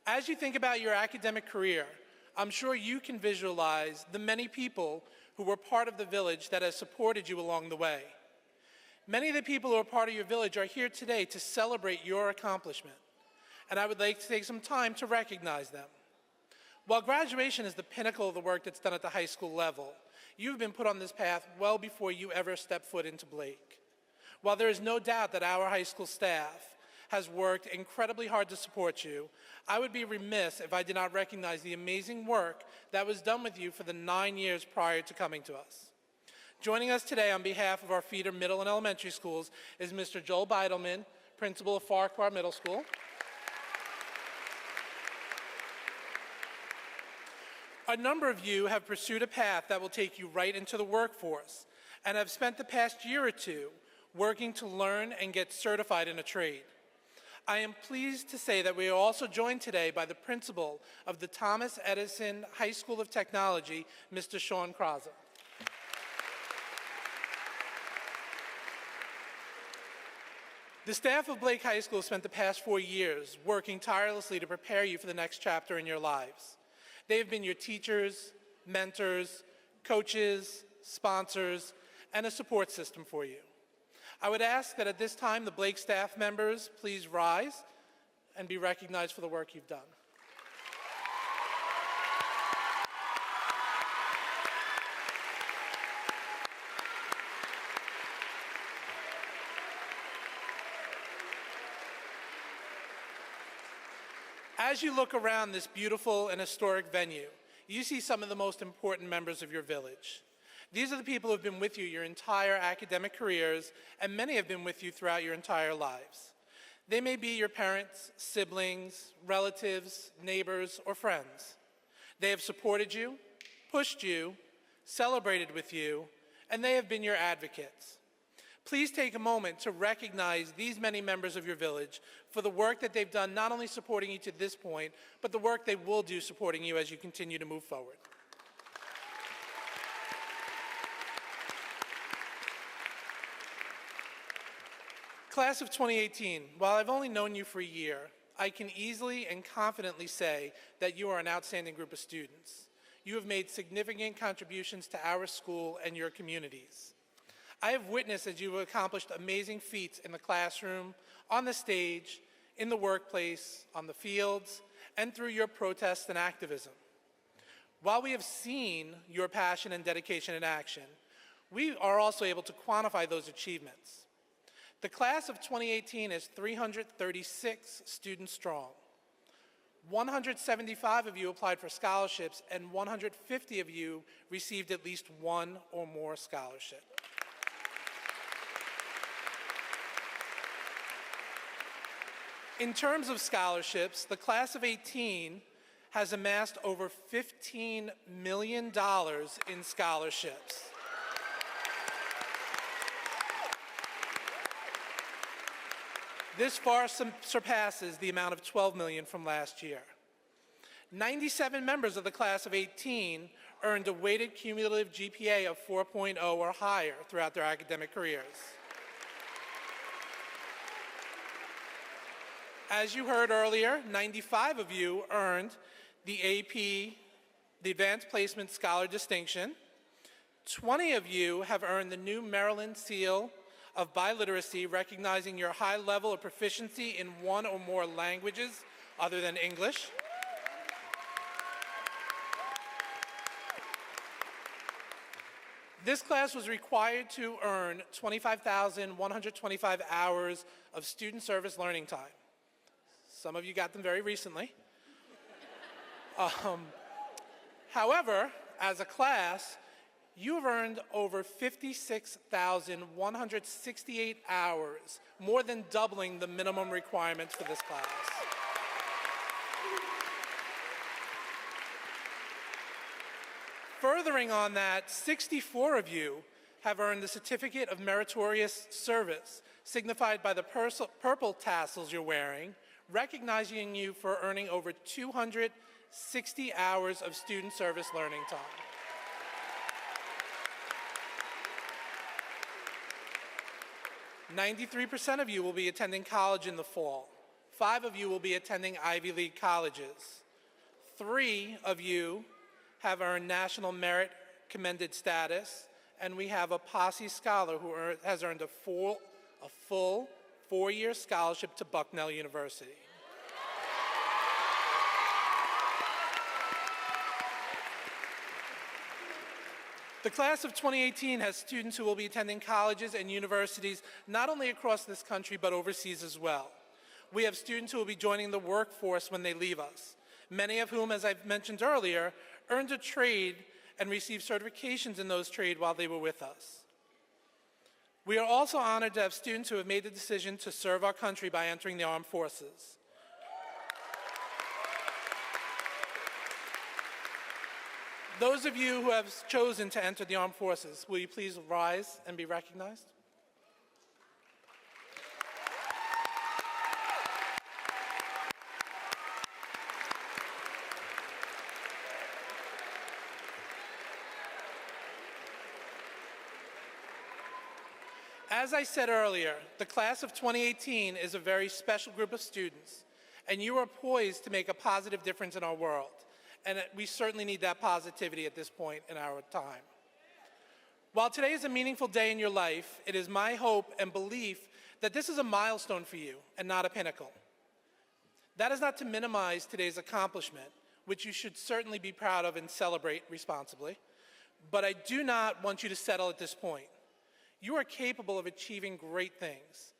As you think about your academic career, I'm sure you can visualize the many people who were part of the village that has supported you along the way. Many of the people who are part of your village are here today to celebrate your accomplishment, and I would like to take some time to recognize them. While graduation is the pinnacle of the work that's done at the high school level, you've been put on this path well before you ever step foot into Blake. While there is no doubt that our high school staff has worked incredibly hard to support you, I would be remiss if I did not recognize the amazing work that was done with you for the 9 years prior to coming to us. Joining us today on behalf of our feeder middle and elementary schools is Mr. Joel Beidelman, principal of Farquhar Middle School. A number of you have pursued a path that will take you right into the workforce and have spent the past year or two working to learn and get certified in a trade. I am pleased to say that we are also joined today by the principal of the Thomas Edison High School of Technology, Mr. Sean Krause. The staff of Blake High School spent the past 4 years working tirelessly to prepare you for the next chapter in your lives. They have been your teachers, mentors, coaches, sponsors, and a support system for you. I would ask that at this time the Blake staff members please rise and be recognized for the work you've done. As you look around this beautiful and historic venue, you see some of the most important members of your village. These are the people who have been with you your entire academic careers, and many have been with you throughout your entire lives. They may be your parents, siblings, relatives, neighbors, or friends. They have supported you, pushed you, celebrated with you, and they have been your advocates. Please take a moment to recognize these many members of your village for the work that they've done, not only supporting you to this point, but the work they will do supporting you as you continue to move forward. Class of 2018, while I've only known you for a year, I can easily and confidently say that you are an outstanding group of students. You have made significant contributions to our school and your communities. I have witnessed as you have accomplished amazing feats in the classroom, on the stage, in the workplace, on the fields, and through your protests and activism. While we have seen your passion and dedication in action, we are also able to quantify those achievements. The class of 2018 is 336 students strong. 175 of you applied for scholarships, and 150 of you received at least one or more scholarships. In terms of scholarships, the class of 18 has amassed over $15 million in scholarships. This far surpasses the amount of $12 million from last year. 97 members of the class of 18 earned a weighted cumulative GPA of 4.0 or higher throughout their academic careers. As you heard earlier, 95 of you earned the AP, the Advanced Placement Scholar Distinction. 20 of you have earned the new Maryland Seal of Biliteracy, recognizing your high level of proficiency in one or more languages other than English. This class was required to earn 25,125 hours of student service learning time. Some of you got them very recently. However, as a class, you have earned over 56,168 hours, more than doubling the minimum requirements for this class. Furthering on that, 64 of you have earned the Certificate of Meritorious Service, signified by the purple tassels you're wearing, recognizing you for earning over 260 hours of student service learning time. "93% of you will be attending college in the fall. 5 of you will be attending Ivy League colleges. 3 of you have earned National Merit Commended status, and we have a Posse Scholar who has earned a full 4-year scholarship to Bucknell University. The class of 2018 has students who will be attending colleges and universities not only across this country but overseas as well. We have students who will be joining the workforce when they leave us, many of whom, as I've mentioned earlier, earned a trade and received certifications in those trades while they were with us. We are also honored to have students who have made the decision to serve our country by entering the armed forces. Those of you who have chosen to enter the armed forces, will you please rise and be recognized? As I said earlier, the class of 2018 is a very special group of students, and you are poised to make a positive difference in our world. And we certainly need that positivity at this point in our time. While today is a meaningful day in your life, it is my hope and belief that this is a milestone for you and not a pinnacle. That is not to minimize today's accomplishment, which you should certainly be proud of and celebrate responsibly, but I do not want you to settle at this point. You are capable of achieving great things,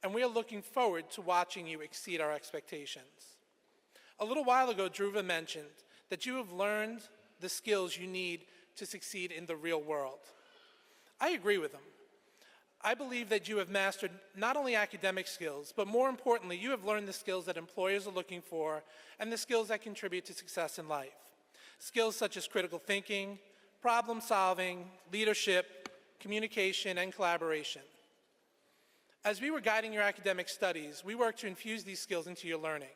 and we are looking forward to watching you exceed our expectations. A little while ago, Dhruva mentioned that you have learned the skills you need to succeed in the real world. I agree with him. I believe that you have mastered not only academic skills, but more importantly, you have learned the skills that employers are looking for and the skills that contribute to success in life. Skills such as critical thinking, problem solving, leadership, communication, and collaboration. As we were guiding your academic studies, we worked to infuse these skills into your learning.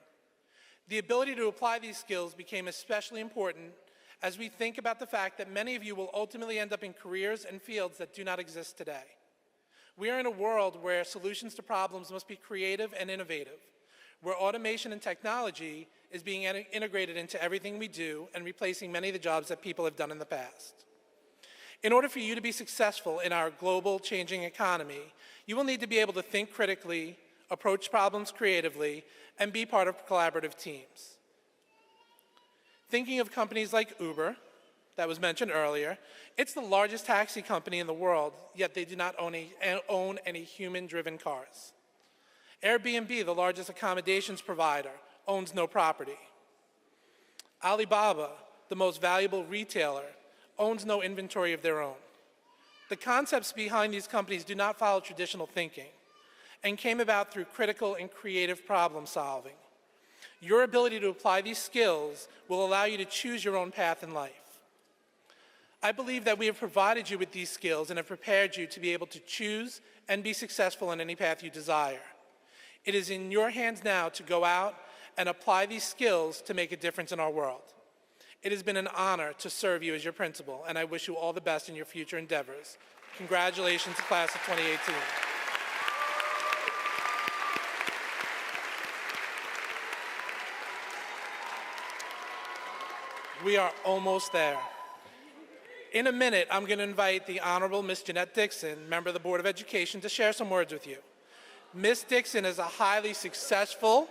The ability to apply these skills became especially important as we think about the fact that many of you will ultimately end up in careers and fields that do not exist today. We are in a world where solutions to problems must be creative and innovative, where automation and technology is being integrated into everything we do and replacing many of the jobs that people have done in the past. In order for you to be successful in our global changing economy, you will need to be able to think critically, approach problems creatively, and be part of collaborative teams. Thinking of companies like Uber, that was mentioned earlier, it's the largest taxi company in the world, yet they do not own any human-driven cars. Airbnb, the largest accommodations provider, owns no property. Alibaba, the most valuable retailer, owns no inventory of their own. The concepts behind these companies do not follow traditional thinking and came about through critical and creative problem solving. Your ability to apply these skills will allow you to choose your own path in life. I believe that we have provided you with these skills and have prepared you to be able to choose and be successful in any path you desire. It is in your hands now to go out and apply these skills to make a difference in our world. It has been an honor to serve you as your principal, and I wish you all the best in your future endeavors. Congratulations, class of 2018. We are almost there. In a minute, I'm going to invite the Honorable Miss Jeanette Dixon, member of the Board of Education, to share some words with you. Miss Dixon is a highly successful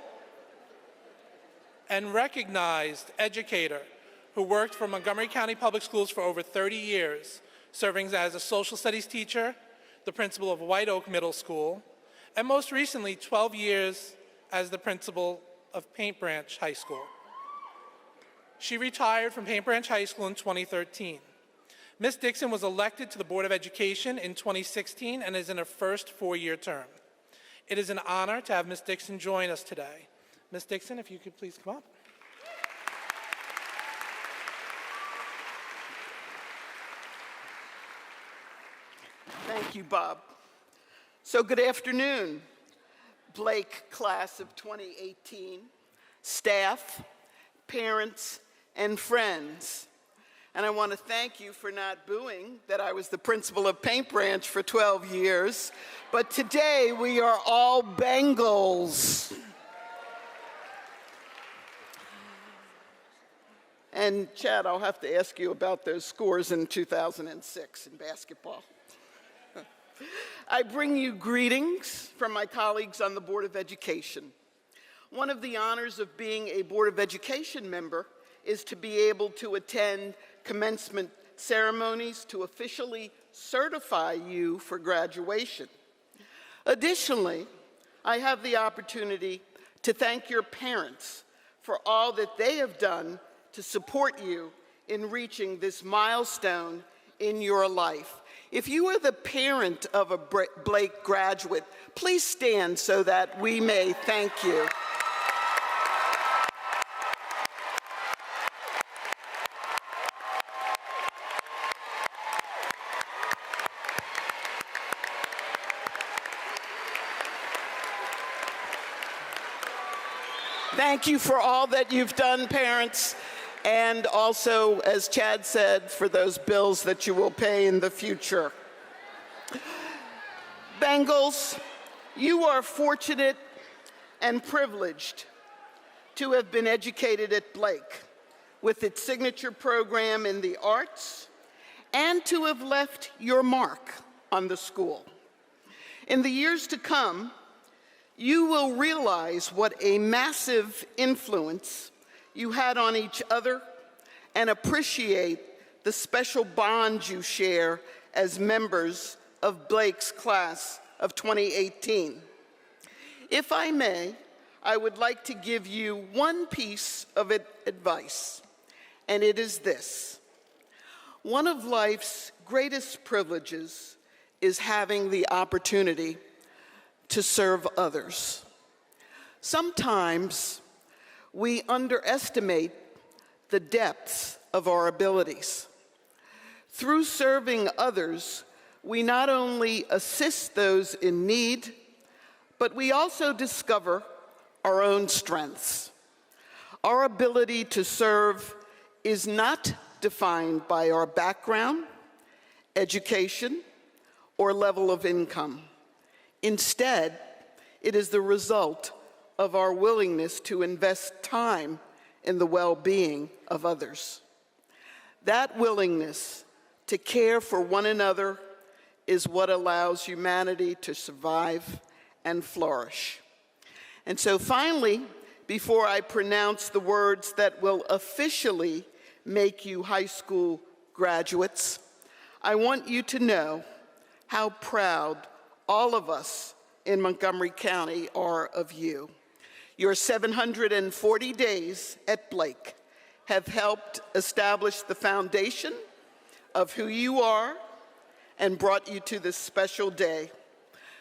and recognized educator who worked for Montgomery County Public Schools for over 30 years, serving as a social studies teacher, the principal of White Oak Middle School, and most recently, 12 years as the principal of Paint Branch High School. She retired from Paint Branch High School in 2013. Ms. Dixon was elected to the Board of Education in 2016 and is in her first 4-year term. It is an honor to have Ms. Dixon join us today. Ms. Dixon, if you could please come up. Thank you, Bob. So good afternoon, Blake class of 2018, staff, parents, and friends. And I want to thank you for not booing that I was the principal of Paint Branch for 12 years, but today we are all Bengals. And Chad, I'll have to ask you about those scores in 2006 in basketball. I bring you greetings from my colleagues on the Board of Education. One of the honors of being a Board of Education member is to be able to attend commencement ceremonies to officially certify you for graduation. Additionally, I have the opportunity to thank your parents for all that they have done to support you in reaching this milestone in your life. If you are the parent of a Blake graduate, please stand so that we may thank you. Thank you for all that you've done, parents, and also, as Chad said, for those bills that you will pay in the future. Bengals, you are fortunate and privileged to have been educated at Blake with its signature program in the arts and to have left your mark on the school. In the years to come, you will realize what a massive influence you had on each other and appreciate the special bond you share as members of Blake's class of 2018. If I may, I would like to give you one piece of advice, and it is this. One of life's greatest privileges is having the opportunity to serve others. Sometimes we underestimate the depths of our abilities. Through serving others, we not only assist those in need, but we also discover our own strengths. Our ability to serve is not defined by our background, education, or level of income. Instead, it is the result of our willingness to invest time in the well-being of others. That willingness to care for one another is what allows humanity to survive and flourish. And so finally, before I pronounce the words that will officially make you high school graduates, I want you to know how proud all of us in Montgomery County are of you. Your 740 days at Blake have helped establish the foundation of who you are and brought you to this special day.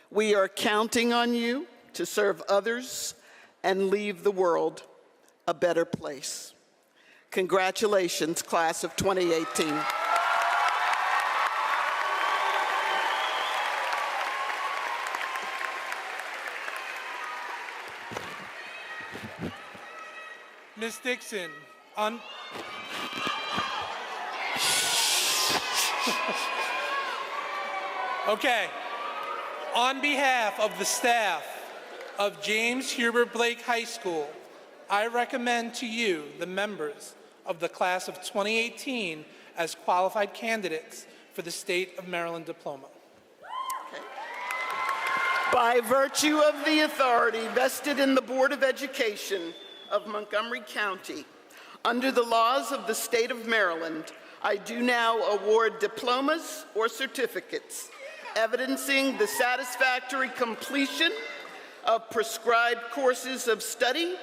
We are counting on you to serve others and leave the world a better place. Congratulations, class of 2018. Ms. Dixon, Okay. On behalf of the staff of James Hubert Blake High School, I recommend to you the members of the class of 2018 as qualified candidates for the State of Maryland diploma. Okay. By virtue of the authority vested in the Board of Education of Montgomery County, under the laws of the State of Maryland, I do now award diplomas or certificates evidencing the satisfactory completion of prescribed courses of study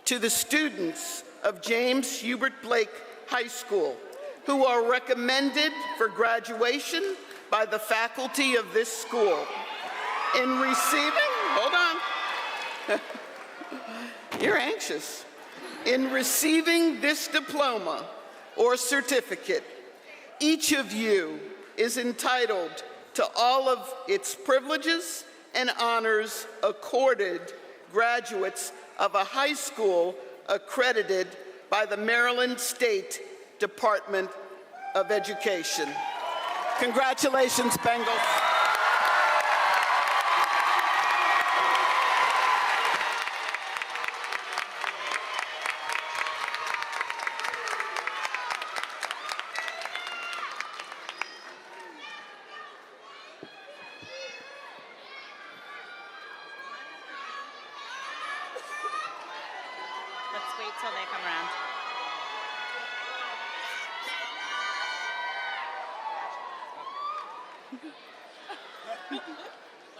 to the students of James Hubert Blake High School, who are recommended for graduation by the faculty of this school. In receiving, hold on, you're anxious. In receiving this diploma or certificate, each of you is entitled to all of its privileges and honors accorded graduates of a high school accredited by the Maryland State Department of Education. Congratulations, Bengals. Let's wait till they come around.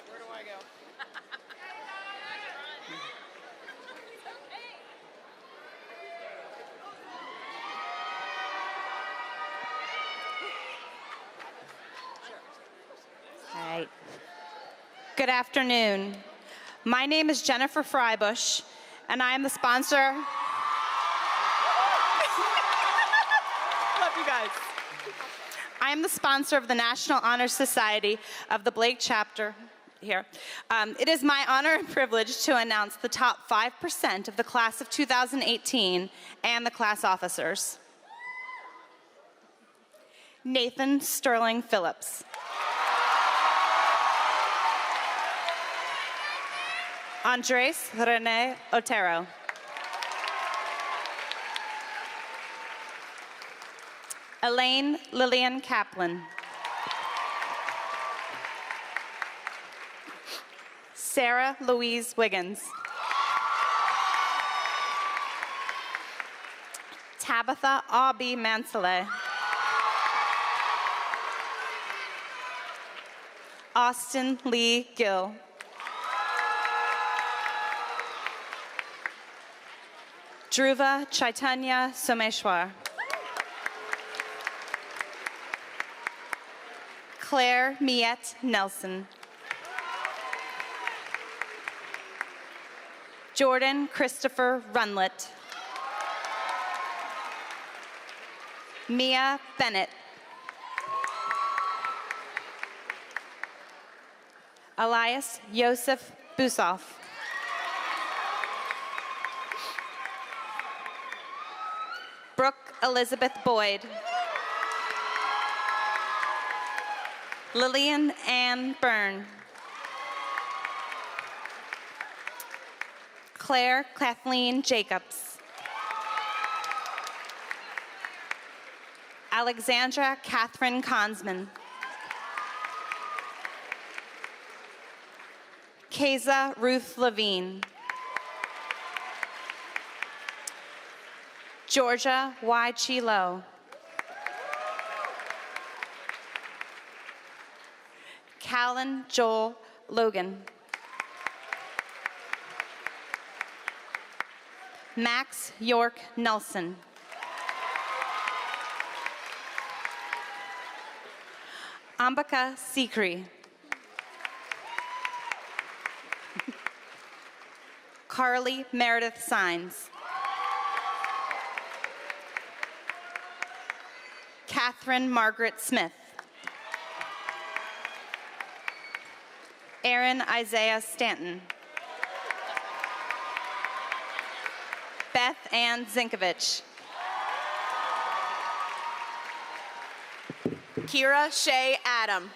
Where do I go? All right. Good afternoon. My name is Jennifer Freibush, and I am the sponsor. Love you guys. I am the sponsor of the National Honor Society of the Blake chapter here. It is my honor and privilege to announce the top 5% of the class of 2018 and the class officers. Nathan Sterling Phillips. Andres Rene Otero. Elaine Lillian Kaplan. Sarah Louise Wiggins. Tabitha Aubie Mansele. Austin Lee Gill. Dhruva Chaitanya Someshwar. Claire Miette Nelson. Jordan Christopher Runlett. Mia Bennett. Elias Yosef Busoff. Brooke Elizabeth Boyd. Lillian Ann Byrne. Claire Kathleen Jacobs. Alexandra Catherine Consman. Keza Ruth Levine. Georgia Y. Chilo. Callan Joel Logan. Max York Nelson. Ambika Sikri. Carly Meredith Sines. Catherine Margaret Smith. Aaron Isaiah Stanton. Beth Ann Zinkovich. Kira Shea Adam.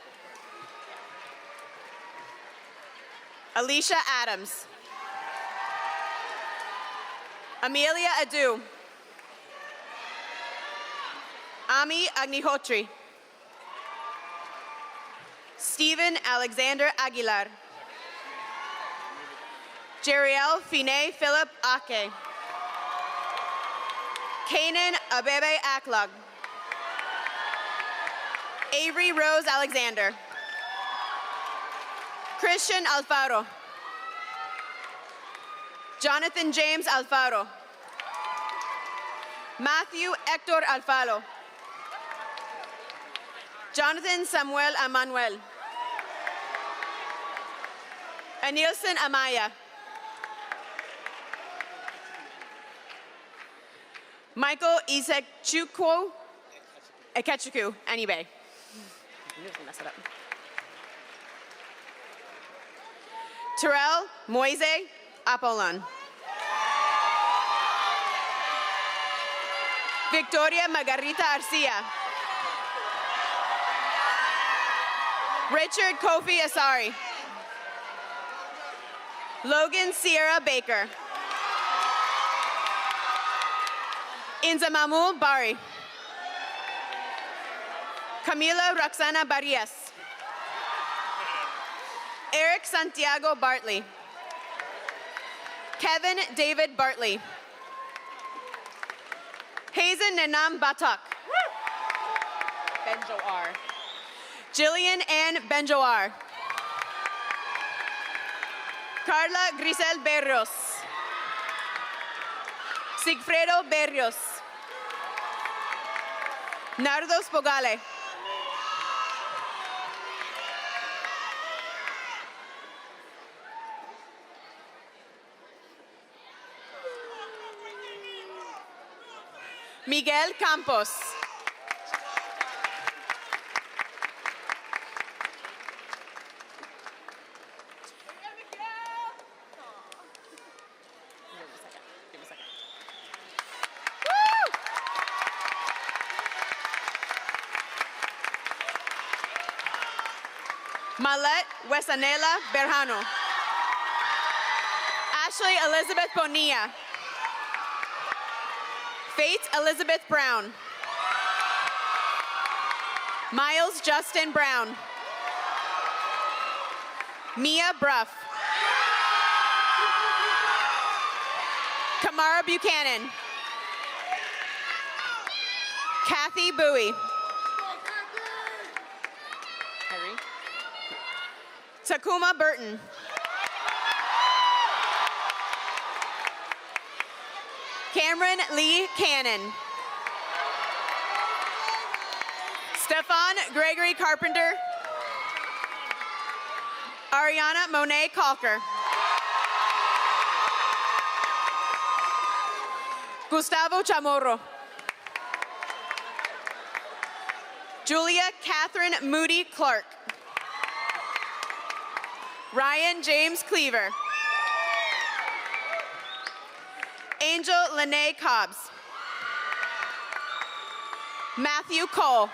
Alicia Adams. Amelia Adu. Ami Agnihotri. Stephen Alexander Aguilar. Jeriel Fine Philip Ake. Kanan Abebe Aklog. Avery Rose Alexander. Christian Alfaro. Jonathan James Alfaro. Matthew Hector Alfaro. Jonathan Samuel Emanuel. Anilson Amaya. Michael Isekchukwu Ekechukwu, anyway. I'm just gonna mess it up. Terrell Moise Apollon. Victoria Margarita Arcia. Richard Kofi Asari. Logan Sierra Baker. Inzamamul Bari. Camila Roxana Barrias. Eric Santiago Bartley. Kevin David Bartley. Hazen Nanam Batak. Benjoar. Jillian Ann Benjoar. Carla Grisel Berrios. Sigfredo Berrios. Nardo Spogale. Miguel Campos. Malet Wesanela Berjano. Ashley Elizabeth Bonilla. Faith Elizabeth Brown. Miles Justin Brown. Mia Bruff. Kamara Buchanan. Kathy Bowie. Takuma Burton. Cameron Lee Cannon. Stefan Gregory Carpenter. Ariana Monet Calker. Gustavo Chamorro. Julia Catherine Moody Clark. Ryan James Cleaver. Angel Lene Cobbs. Matthew Cole.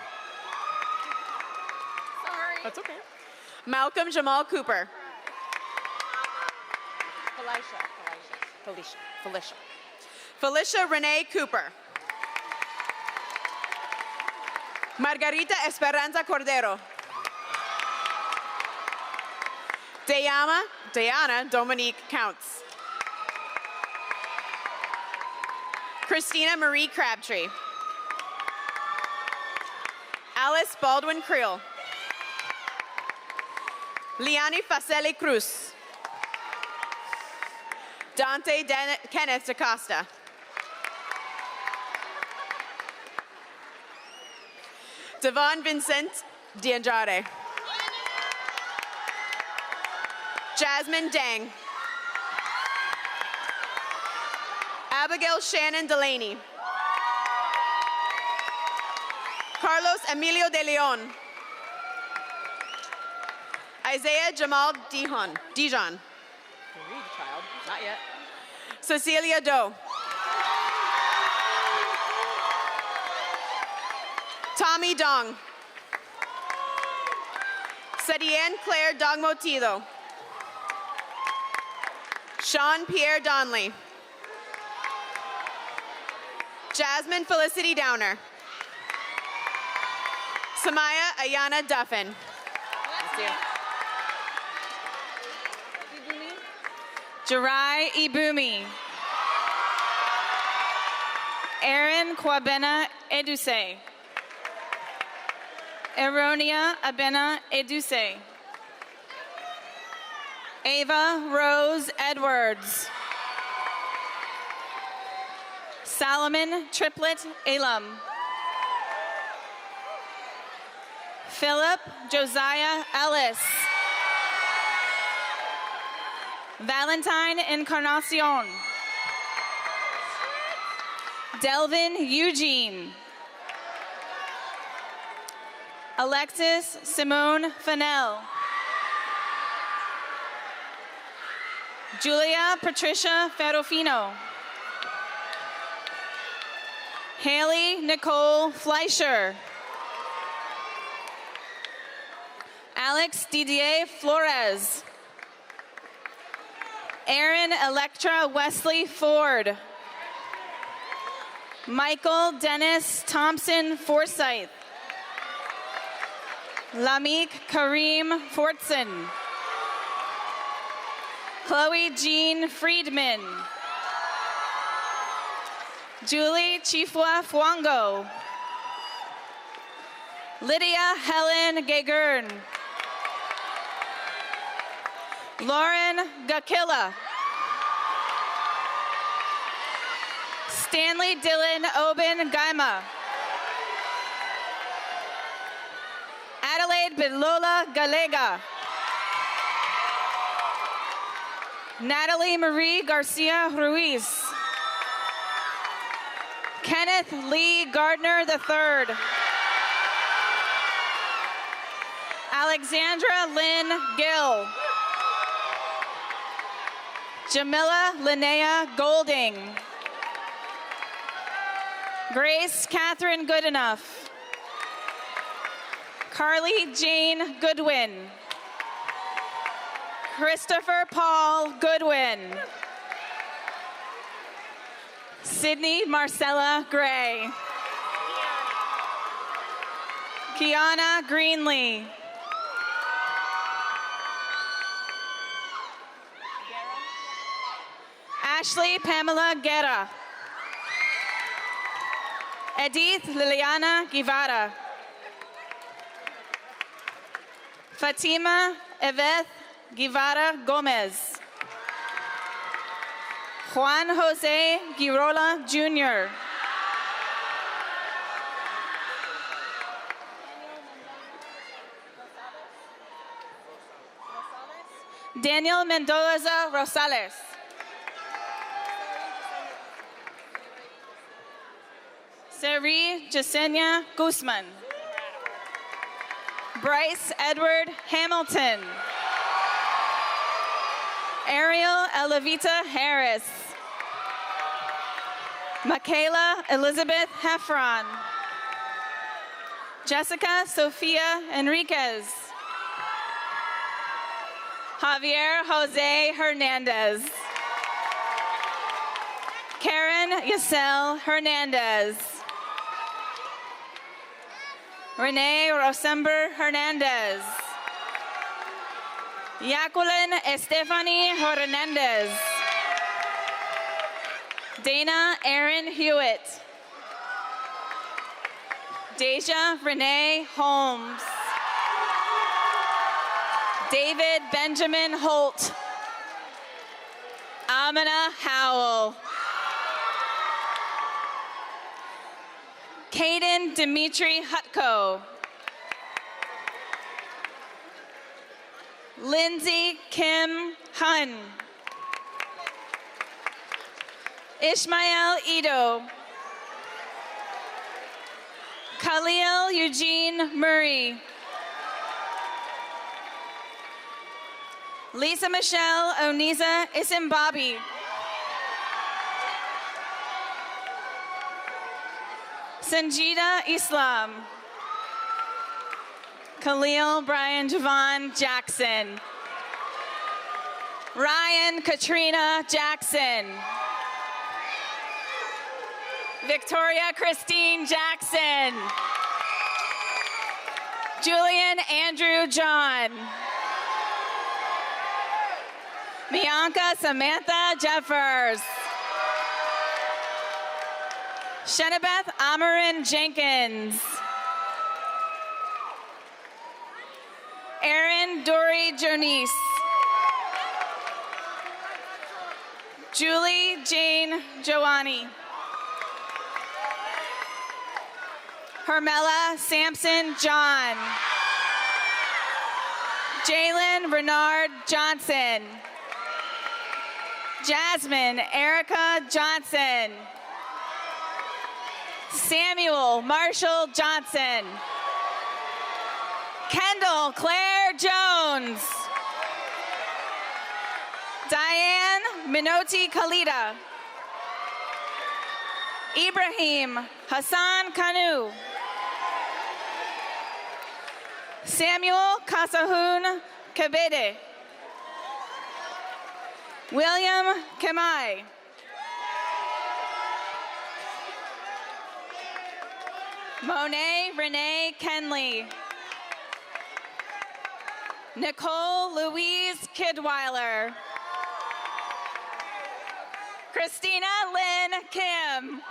Sorry. That's okay. Malcolm Jamal Cooper. Felicia Renee Cooper. Margarita Esperanza Cordero. Diana Dominique Counts. Christina Marie Crabtree. Alice Baldwin Creel. Liani Faceli Cruz. Dante Kenneth DaCosta. Devon Vincent D'Andrade. Jasmine Dang. Abigail Shannon Delaney. Carlos Emilio de Leon. Isaiah Jamal Dijon. Read, child. Not yet. Cecilia Doe. Tommy Dong. Sadienne Claire Dongmotido. Sean Pierre Donley. Jasmine Felicity Downer. Samaya Ayana Duffin. Jirai Ibumi. Aaron Kwabena Eduse. Eronia Abena Eduse. Ava Rose Edwards. Solomon Triplet Elam. Philip Josiah Ellis. Valentine Encarnacion. Delvin Eugene. Alexis Simone Fennell. Julia Patricia Ferrofino. Haley Nicole Fleischer. Alex Didier Flores. Aaron Electra Wesley Ford. Michael Dennis Thompson Forsyth. Lamik Kareem Fortson. Chloe Jean Friedman. Julie Chifwa Fwango. Lydia Helen Gagern. Lauren Gakilla. Stanley Dylan Oben Gaima. Adelaide Bilola Galega. Natalie Marie Garcia Ruiz. Kenneth Lee Gardner III. Alexandra Lynn Gill. Jamila Linnea Golding. Grace Catherine Goodenough. Carly Jane Goodwin. Christopher Paul Goodwin. Sydney Marcella Gray. Kiana Greenlee. Ashley Pamela Guerra. Edith Liliana Guevara. Fatima Eveth Guevara Gomez. Juan Jose Girola Jr. Daniel Mendoza Rosales. Seri Jasenia Guzman. Bryce Edward Hamilton. Ariel Elavita Harris. Michaela Elizabeth Heffron. Jessica Sofia Enriquez. Javier Jose Hernandez. Karen Yasel Hernandez. Renee Rosember Hernandez. Jacqueline Estefany Hernandez. Dana Erin Hewitt. Deja Renee Holmes. David Benjamin Holt. Amina Howell. Caden Dimitri Hutko. Lindsay Kim Hun. Ishmael Ito. Khalil Eugene Murray. Lisa Michelle Oniza Isimbabi. Sanjita Islam. Khalil Brian Javon Jackson. Ryan Katrina Jackson. Victoria Christine Jackson. Julian Andrew John. Bianca Samantha Jeffers. Shenebeth Amarin Jenkins. Erin Dory Jonice. Julie Jane Joani. Hermela Sampson John. Jalen Renard Johnson. Jasmine Erica Johnson. Samuel Marshall Johnson. Kendall Claire Jones. Diane Minoti Khalida. Ibrahim Hassan Kanu. Samuel Kasahun Kabede. William Kamai. Monet Renee Kenley. Nicole Louise Kidweiler. Christina Lynn Kim.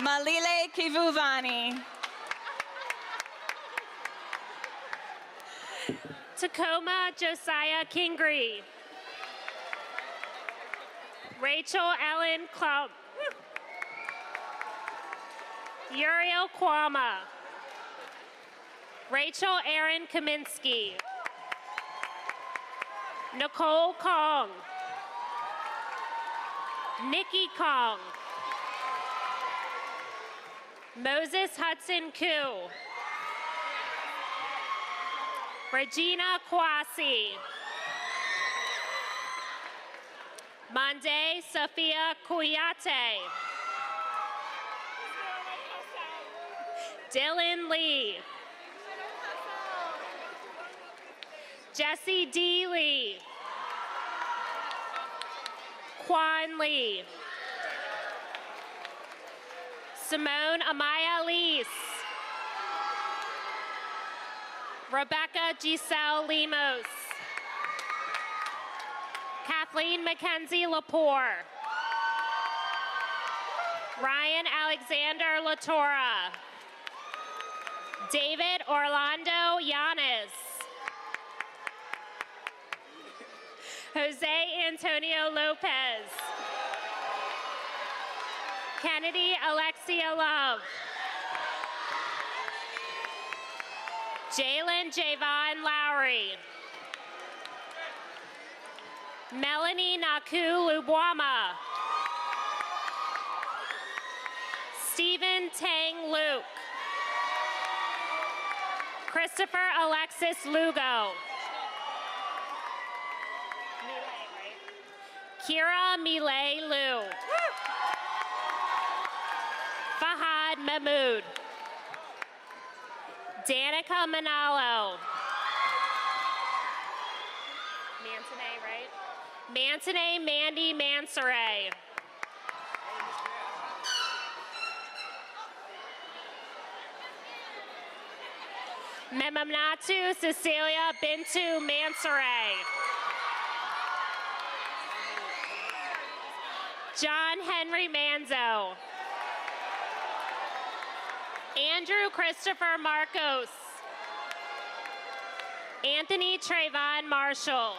Malile Kivuvani. Tacoma Josiah Kingree. Rachel Ellen Klump. Uriel Kwama. Rachel Erin Kaminsky. Nicole Kong. Nikki Kong. Moses Hudson Koo. Regina Kwasi. Monday Sophia Kuyate. Dylan Lee. Jesse D. Lee. Quan Lee. Simone Amaya Lees. Rebecca Giselle Lemos. Kathleen Mackenzie Lepore. Ryan Alexander Latora. David Orlando Yanis. Jose Antonio Lopez. Kennedy Alexia Love. Jalen Javon Lowry. Melanie Naku Lubwama. Stephen Tang Luke. Christopher Alexis Lugo. Kira Milay Liu. Fahad Mahmood. Danica Manalo. Mansonet, right? Mansonet Mandy Mansoray. Memamnatu Cecilia Bintu Mansoray. John Henry Manzo. Andrew Christopher Marcos. Anthony Trayvon Marshall.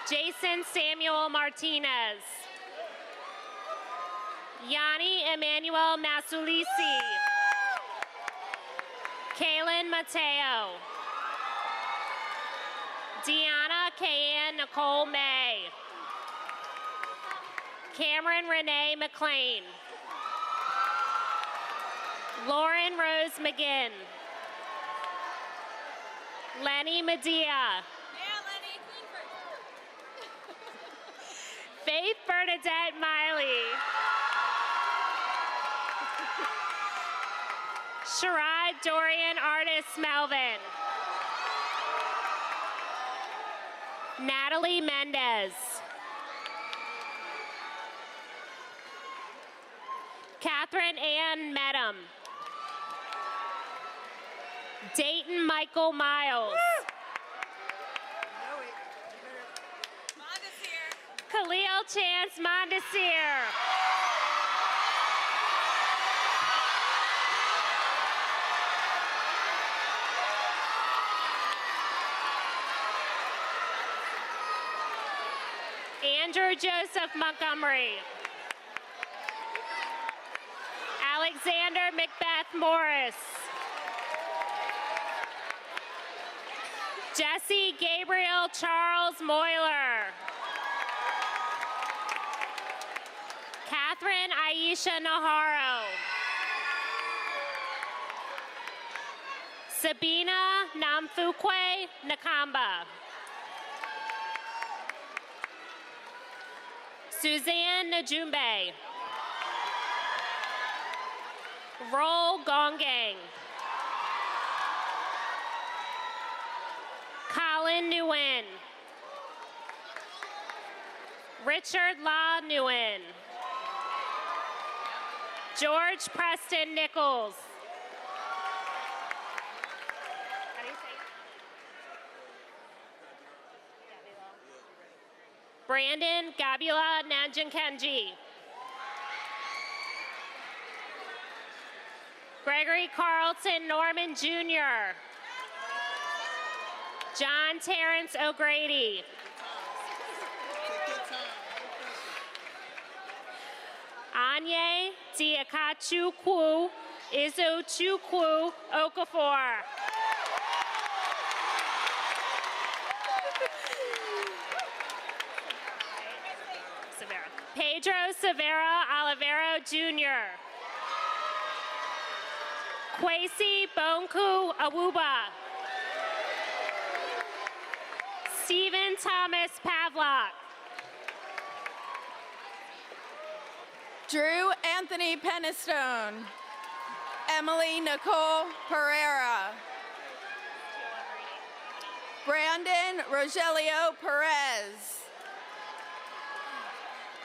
Jason Samuel Martinez. Yanni Emmanuel Masulisi. Kaylin Mateo. Deanna Kayan Nicole May. Cameron Renee McLean. Lauren Rose McGinn. Lenny Medea. Faith Bernadette Miley. Sherrod Dorian Artis Melvin. Natalie Mendez. Catherine Ann Medham. Dayton Michael Miles. Khalil Chance Mondesir. Andrew Joseph Montgomery. Alexander Macbeth Morris. Jesse Gabriel Charles Moyler. Catherine Aisha Naharo. Sabina Namfukwe Nakamba. Suzanne Najumbe. Roll Gongang. Colin Nguyen. Richard La Nguyen. George Preston Nichols. How do you say it? Brandon Gabula Nanjankanji. Gregory Carlton Norman Jr. John Terrence O'Grady. Anye Diakachukwu Izochukwu Okafor. Pedro Severa Olivero Jr. Kwesi Bonku Awuba. Stephen Thomas Pavlak. Drew Anthony Pennistone. Emily Nicole Pereira. Brandon Rogelio Perez.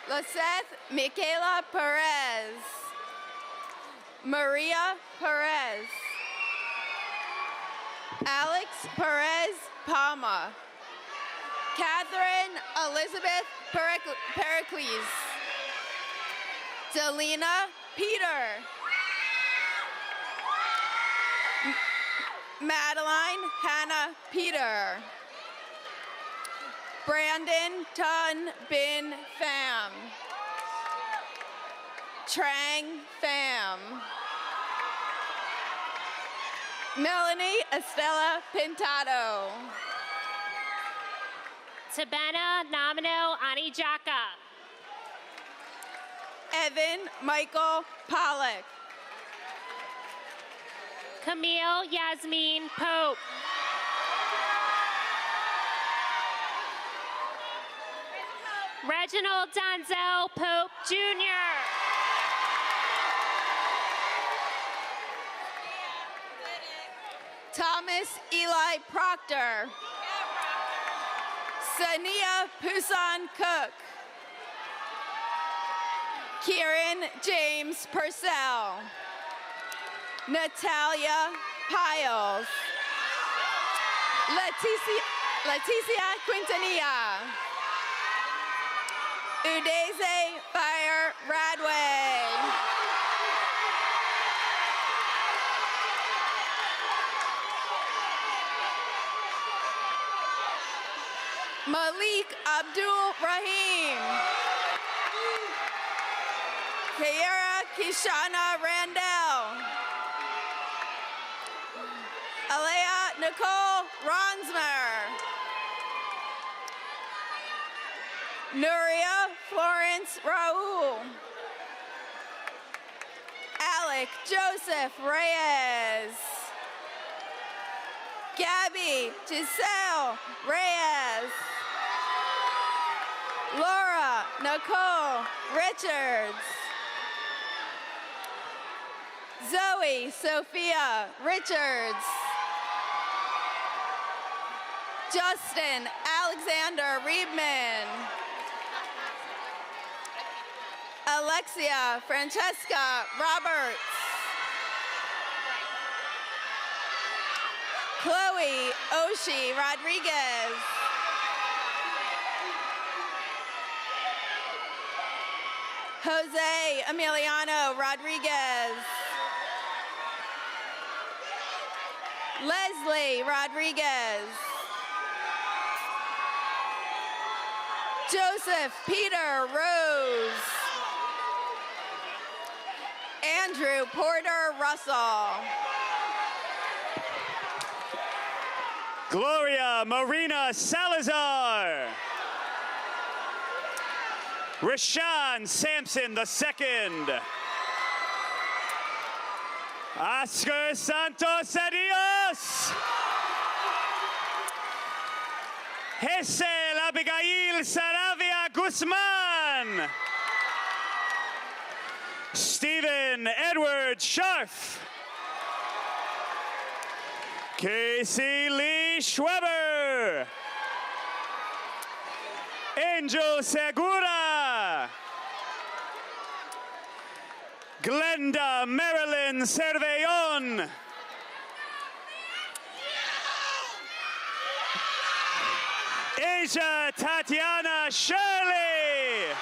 Lisette Michaela Perez. Maria Perez. Alex Perez Palma. Catherine Elizabeth Pericles. Delina Peter. Madeline Hannah Peter. Brandon Tun Bin Pham. Trang Pham. Melanie Estella Pintado. Tabena Namino Anijaka. Evan Michael Pollock. Camille Yasmin Pope. Reginald Donzel Pope Jr. Thomas Eli Proctor. Sania Pusan Cook. Kieran James Purcell. Natalia Piles. Leticia Quintanilla. Udeze Fire Radway. Malik Abdul Rahim. Kiara Kishana Randell. Alea Nicole Ronsmer. Nuria Florence Raul. Alec Joseph Reyes. Gabby Giselle Reyes. Laura Nicole Richards. Zoe Sophia Richards. Justin Alexander Riebman. Alexia Francesca Roberts. Chloe Oshie Rodriguez. Jose Emiliano Rodriguez. Leslie Rodriguez. Joseph Peter Rose. Andrew Porter Russell. Gloria Marina Salazar. Rashawn Sampson II. Oscar Santos Adios. Hesel Abigail Saravia Guzman. Stephen Edward Scharf. Casey Lee Schweber. Angel Segura. Glenda Marilyn Cervellon. Asia Tatiana Shirley.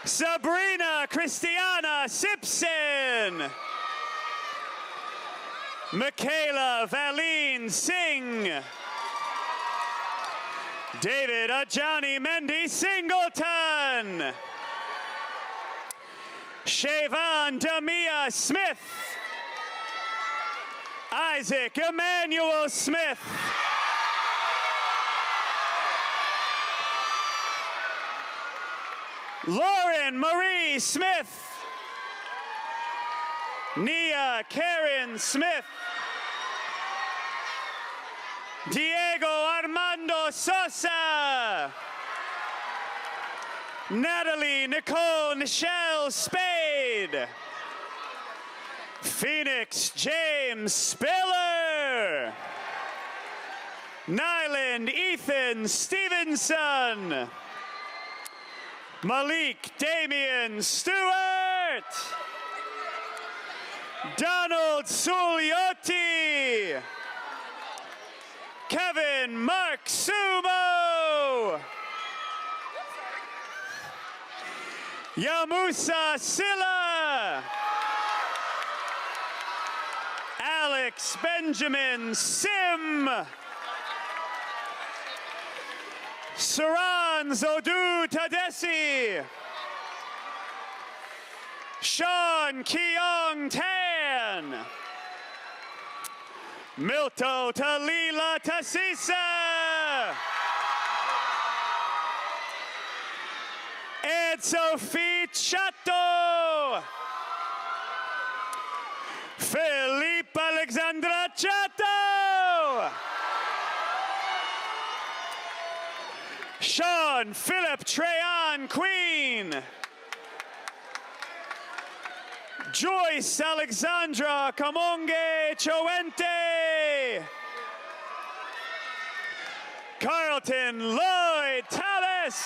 Sabrina Christiana Simpson. Michaela Valine Singh. David Ajani Mendy Singleton. Shavon Damia Smith. Isaac Emmanuel Smith. Lauren Marie Smith. Nia Karen Smith. Diego Armando Sosa. Natalie Nicole Nichelle Spade. Phoenix James Spiller. Nyland Ethan Stevenson. Malik Damian Stewart. Donald Sulioti. Kevin Mark Sumo. Yamusa Silla. Alex Benjamin Sim. Saran Zodu Tadesi. Sean Keong Tan. Milto Talila Tassisa. Ed Sophie Chato. Felipe Alexandra Chato. Sean Philip Treyon Queen. Joyce Alexandra Kamonge Choente. Carlton Lloyd Tallis.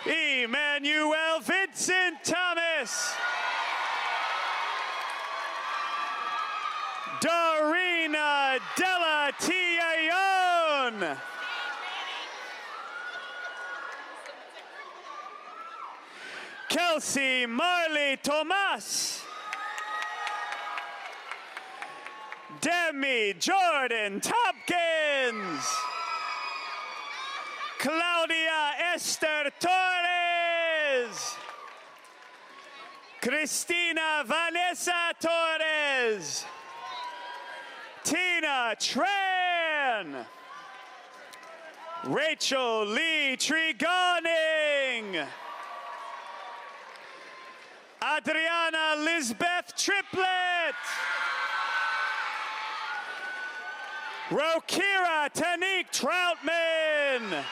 Emmanuel Vincent Thomas. Darina Della Tiayon. Kelsey Marley Tomas. Demi Jordan Tompkins. Claudia Esther Torres. Cristina Vanessa Torres. Tina Tran. Rachel Lee Tregoning. Adriana Lisbeth Triplet. Rokira Tanik Troutman.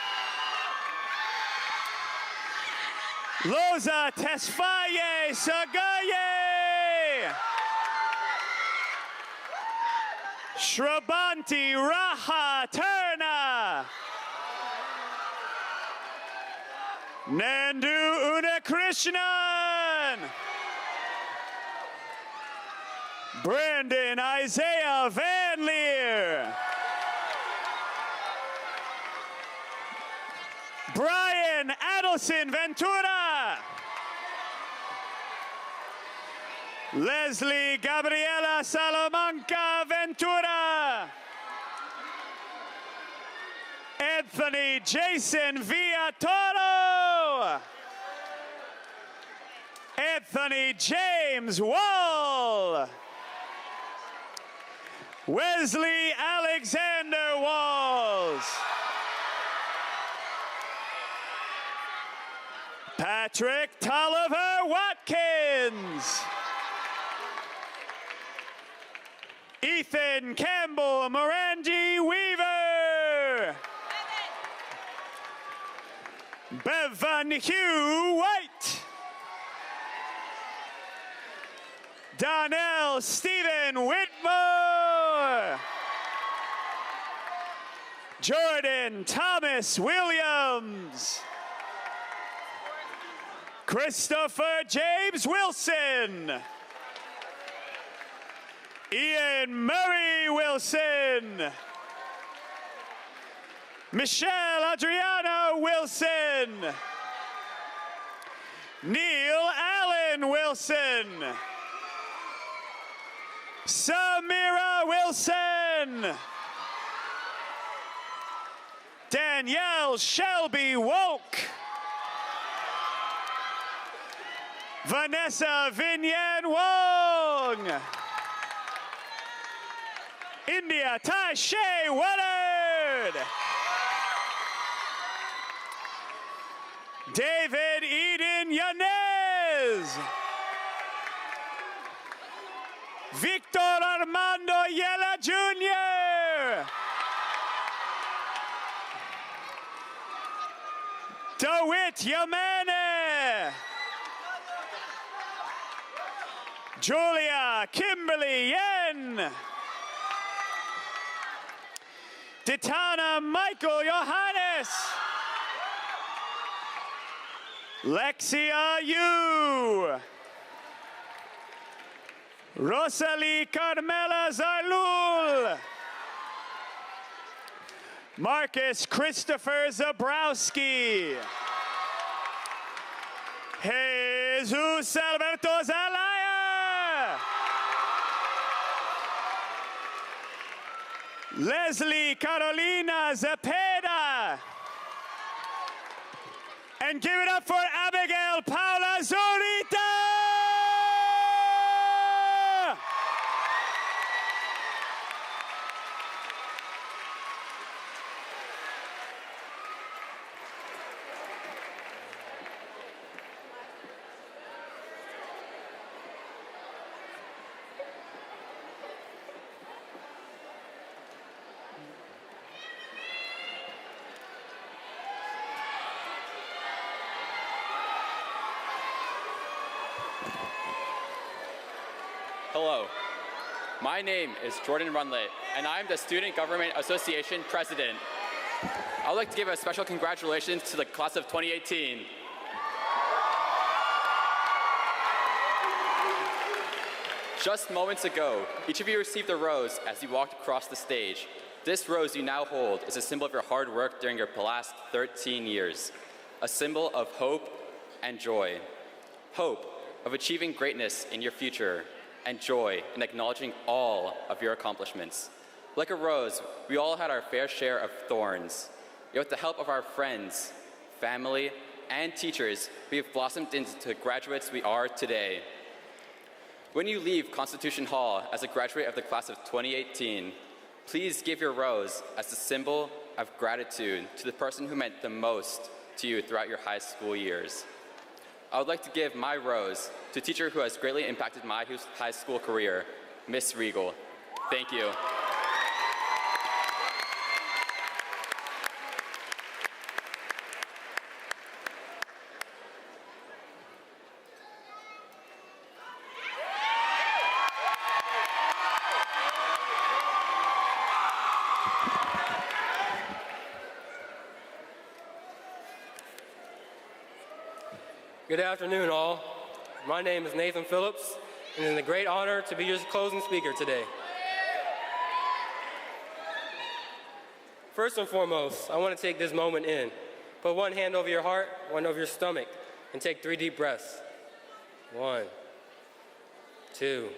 Loza Tesfaye Sagaye. Shrabanti Raha Turna. Nandu Unakrishnan. Brandon Isaiah Van Leer. Brian Adelson Ventura. Leslie Gabriela Salamanca Ventura. Anthony Jason Villatoro. Anthony James Wall. Wesley Alexander Walls. Patrick Tolliver Watkins. Ethan Campbell Morangi Weaver. Bevan Hugh White. Donnell Stephen Whitmore. Jordan Thomas Williams. Christopher James Wilson. Ian Murray Wilson. Michelle Adriana Wilson. Neil Allen Wilson. Samira Wilson. Danielle Shelby Woke. Vanessa Vinyan Wong. India Tashay Woodard. David Eden Yanez. Victor Armando Yela Jr. DeWitt Yamane. Julia Kimberly Yen. Titana Michael Johannes. Lexia Yu. Rosalie Carmela Zarlul. Marcus Christopher Zabrowski. Jesus Alberto Zalaya. Leslie Carolina Zepeda. And give it up for Abigail Paula Zorita. Hello, my name is Jordan Runlet, and I'm the Student Government Association President. I would like to give a special congratulations to the class of 2018. Just moments ago, each of you received a rose as you walked across the stage. This rose you now hold is a symbol of your hard work during your last 13 years, a symbol of hope and joy. Hope of achieving greatness in your future, and joy in acknowledging all of your accomplishments. Like a rose, we all had our fair share of thorns. Yet with the help of our friends, family, and teachers, we have blossomed into the graduates we are today. When you leave Constitution Hall as a graduate of the class of 2018, please give your rose as a symbol of gratitude to the person who meant the most to you throughout your high school years. I would like to give my rose to a teacher who has greatly impacted my high school career, Miss Regal. Thank you. Good afternoon, all. My name is Nathan Phillips, and it's a great honor to be your closing speaker today. First and foremost, I want to take this moment in. Put one hand over your heart, one over your stomach, and take 3 deep breaths. 1, 2,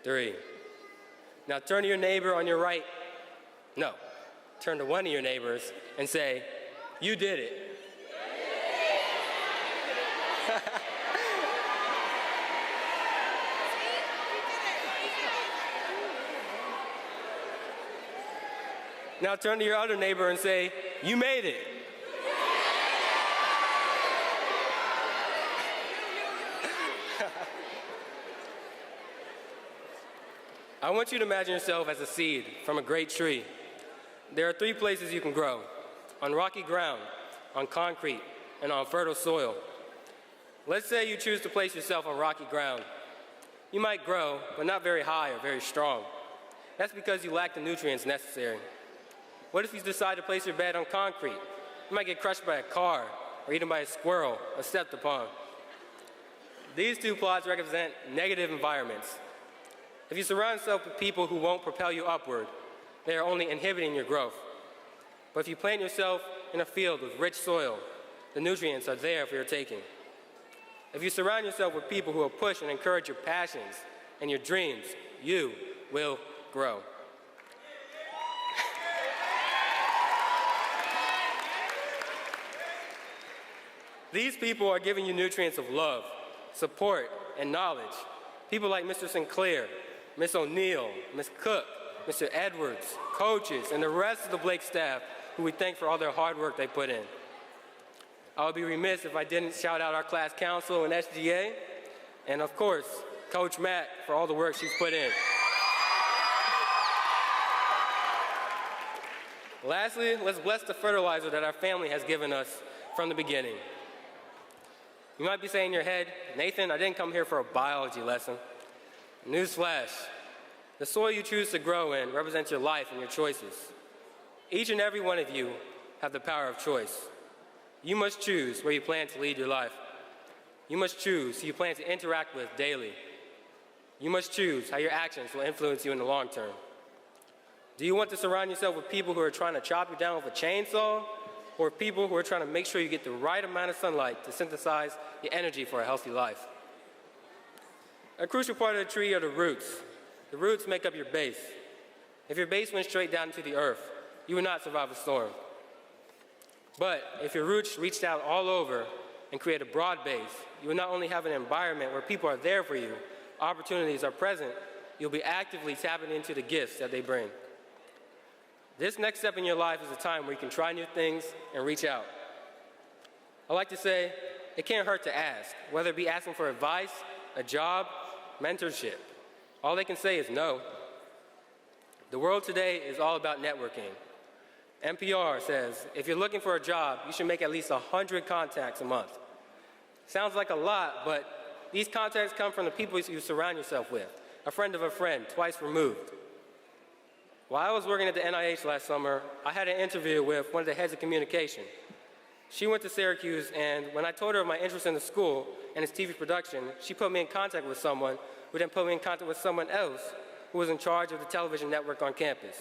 3. Now turn to your neighbor on your right. No, turn to one of your neighbors and say, "You did it." Now turn to your other neighbor and say, "You made it." I want you to imagine yourself as a seed from a great tree. There are 3 places you can grow: on rocky ground, on concrete, and on fertile soil. Let's say you choose to place yourself on rocky ground. You might grow, but not very high or very strong. That's because you lack the nutrients necessary. What if you decide to place your bed on concrete? You might get crushed by a car, or eaten by a squirrel, or stepped upon. These 2 plots represent negative environments. If you surround yourself with people who won't propel you upward, they are only inhibiting your growth. But if you plant yourself in a field with rich soil, the nutrients are there for your taking. If you surround yourself with people who will push and encourage your passions and your dreams, you will grow. These people are giving you nutrients of love, support, and knowledge. People like Mr. Sinclair, Miss O'Neill, Miss Cook, Mr. Edwards, coaches, and the rest of the Blake staff who we thank for all their hard work they put in. I would be remiss if I didn't shout out our class council and SGA, and of course, Coach Matt for all the work she's put in. Lastly, let's bless the fertilizer that our family has given us from the beginning. You might be saying in your head, "Nathan, I didn't come here for a biology lesson." Newsflash, the soil you choose to grow in represents your life and your choices. Each and every one of you have the power of choice. You must choose where you plan to lead your life. You must choose who you plan to interact with daily. You must choose how your actions will influence you in the long term. Do you want to surround yourself with people who are trying to chop you down with a chainsaw, or people who are trying to make sure you get the right amount of sunlight to synthesize the energy for a healthy life? A crucial part of the tree are the roots. The roots make up your base. If your base went straight down to the earth, you would not survive a storm. But if your roots reached out all over and create a broad base, you will not only have an environment where people are there for you, opportunities are present, you'll be actively tapping into the gifts that they bring. This next step in your life is a time where you can try new things and reach out. I like to say, it can't hurt to ask, whether it be asking for advice, a job, mentorship. All they can say is no. The world today is all about networking. NPR says, if you're looking for a job, you should make at least 100 contacts a month. Sounds like a lot, but these contacts come from the people you surround yourself with, a friend of a friend, twice removed. While I was working at the NIH last summer, I had an interview with one of the heads of communication. She went to Syracuse, and when I told her of my interest in the school and its TV production, she put me in contact with someone who then put me in contact with someone else who was in charge of the television network on campus.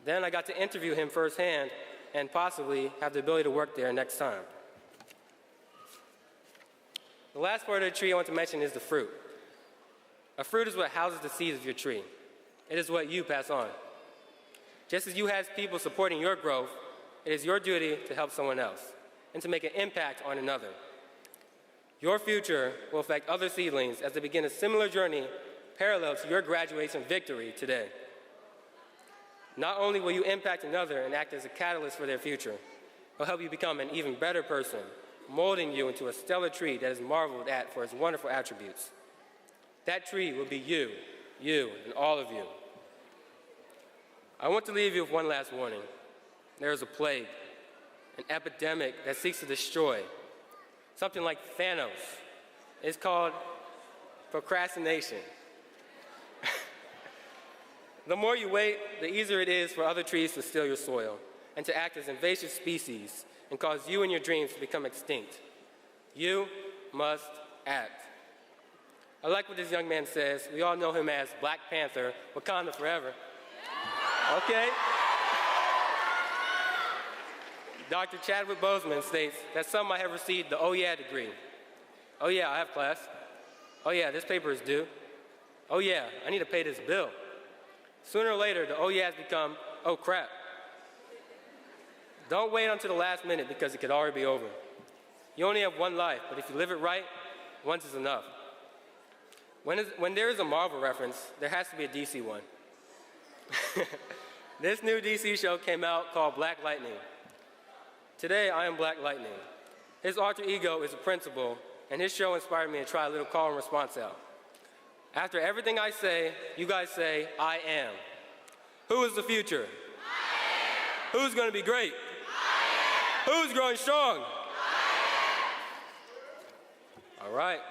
Then I got to interview him firsthand and possibly have the ability to work there next time. The last part of the tree I want to mention is the fruit. A fruit is what houses the seeds of your tree. It is what you pass on. Just as you have people supporting your growth, it is your duty to help someone else and to make an impact on another. Your future will affect other seedlings as they begin a similar journey parallel to your graduation victory today. Not only will you impact another and act as a catalyst for their future, it will help you become an even better person, molding you into a stellar tree that is marveled at for its wonderful attributes. That tree will be you, and all of you. I want to leave you with one last warning. There is a plague, an epidemic that seeks to destroy, something like Thanos. It's called procrastination. The more you wait, the easier it is for other trees to steal your soil and to act as invasive species and cause you and your dreams to become extinct. You must act. I like what this young man says. We all know him as Black Panther, Wakanda forever. Okay? Dr. Chadwick Boseman states that some might have received the "oh yeah" degree. Oh yeah, I have class. Oh yeah, this paper is due. Oh yeah, I need to pay this bill. Sooner or later, the "oh yeahs" become "oh crap." Don't wait until the last minute because it could already be over. You only have one life, but if you live it right, once is enough. When there is a Marvel reference, there has to be a DC one. This new DC show came out called Black Lightning. Today, I am Black Lightning. His alter ego is a principal, and his show inspired me to try a little call and response out. After everything I say, you guys say, I am. Who is the future? I am. Who's going to be great? I am. Who's growing strong? I am. All right.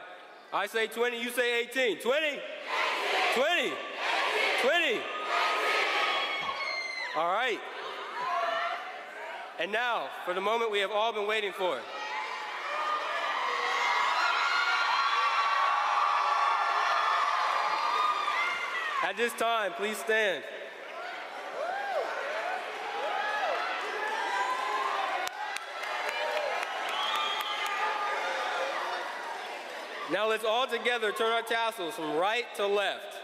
I say 20, you say 18. 20? 18. 20? 18. 20? All right. And now, for the moment we have all been waiting for. At this time, please stand. Now let's all together turn our tassels from right to left.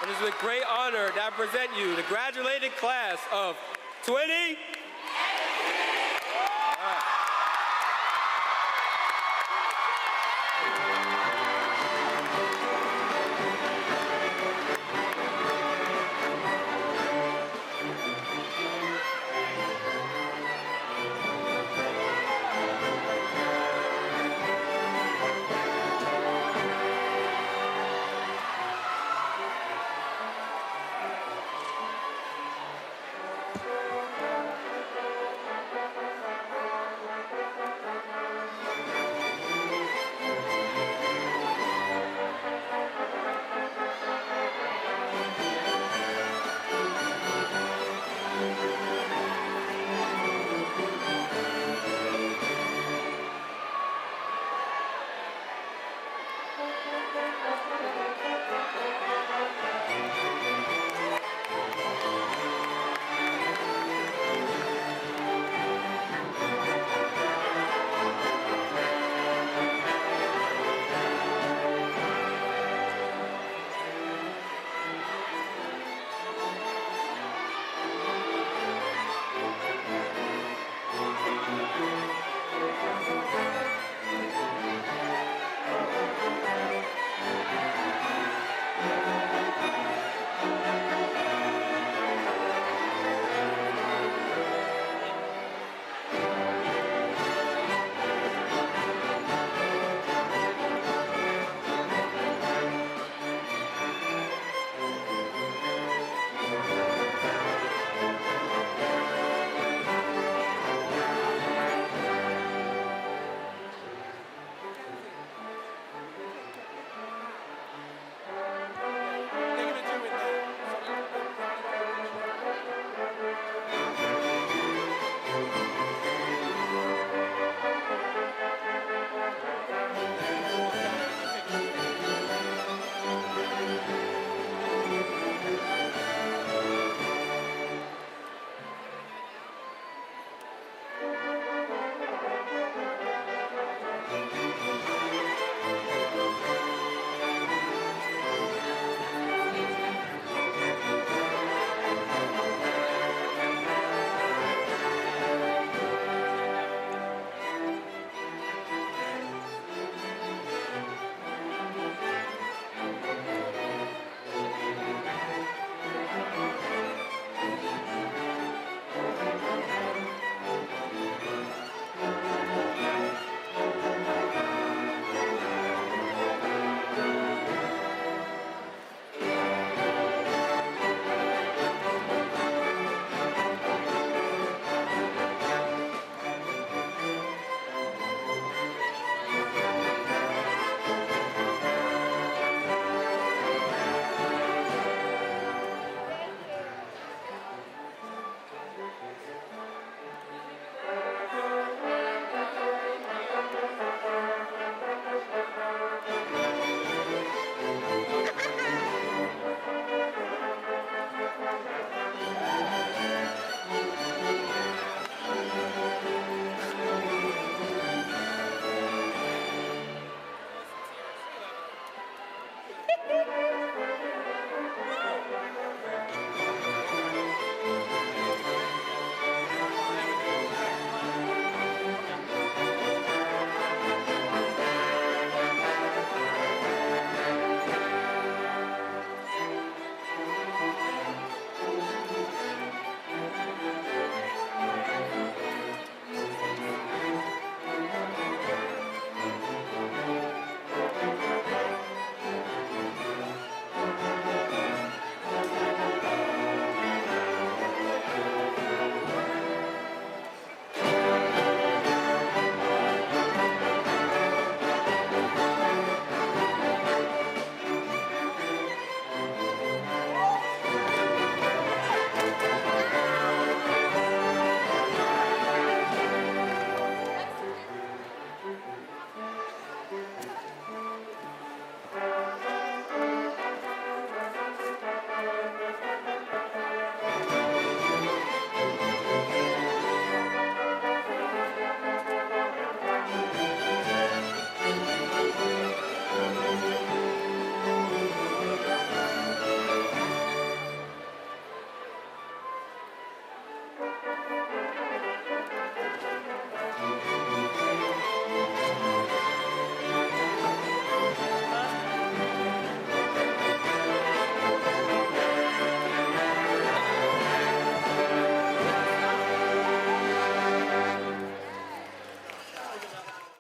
It is with great honor that I present you the graduating class of 20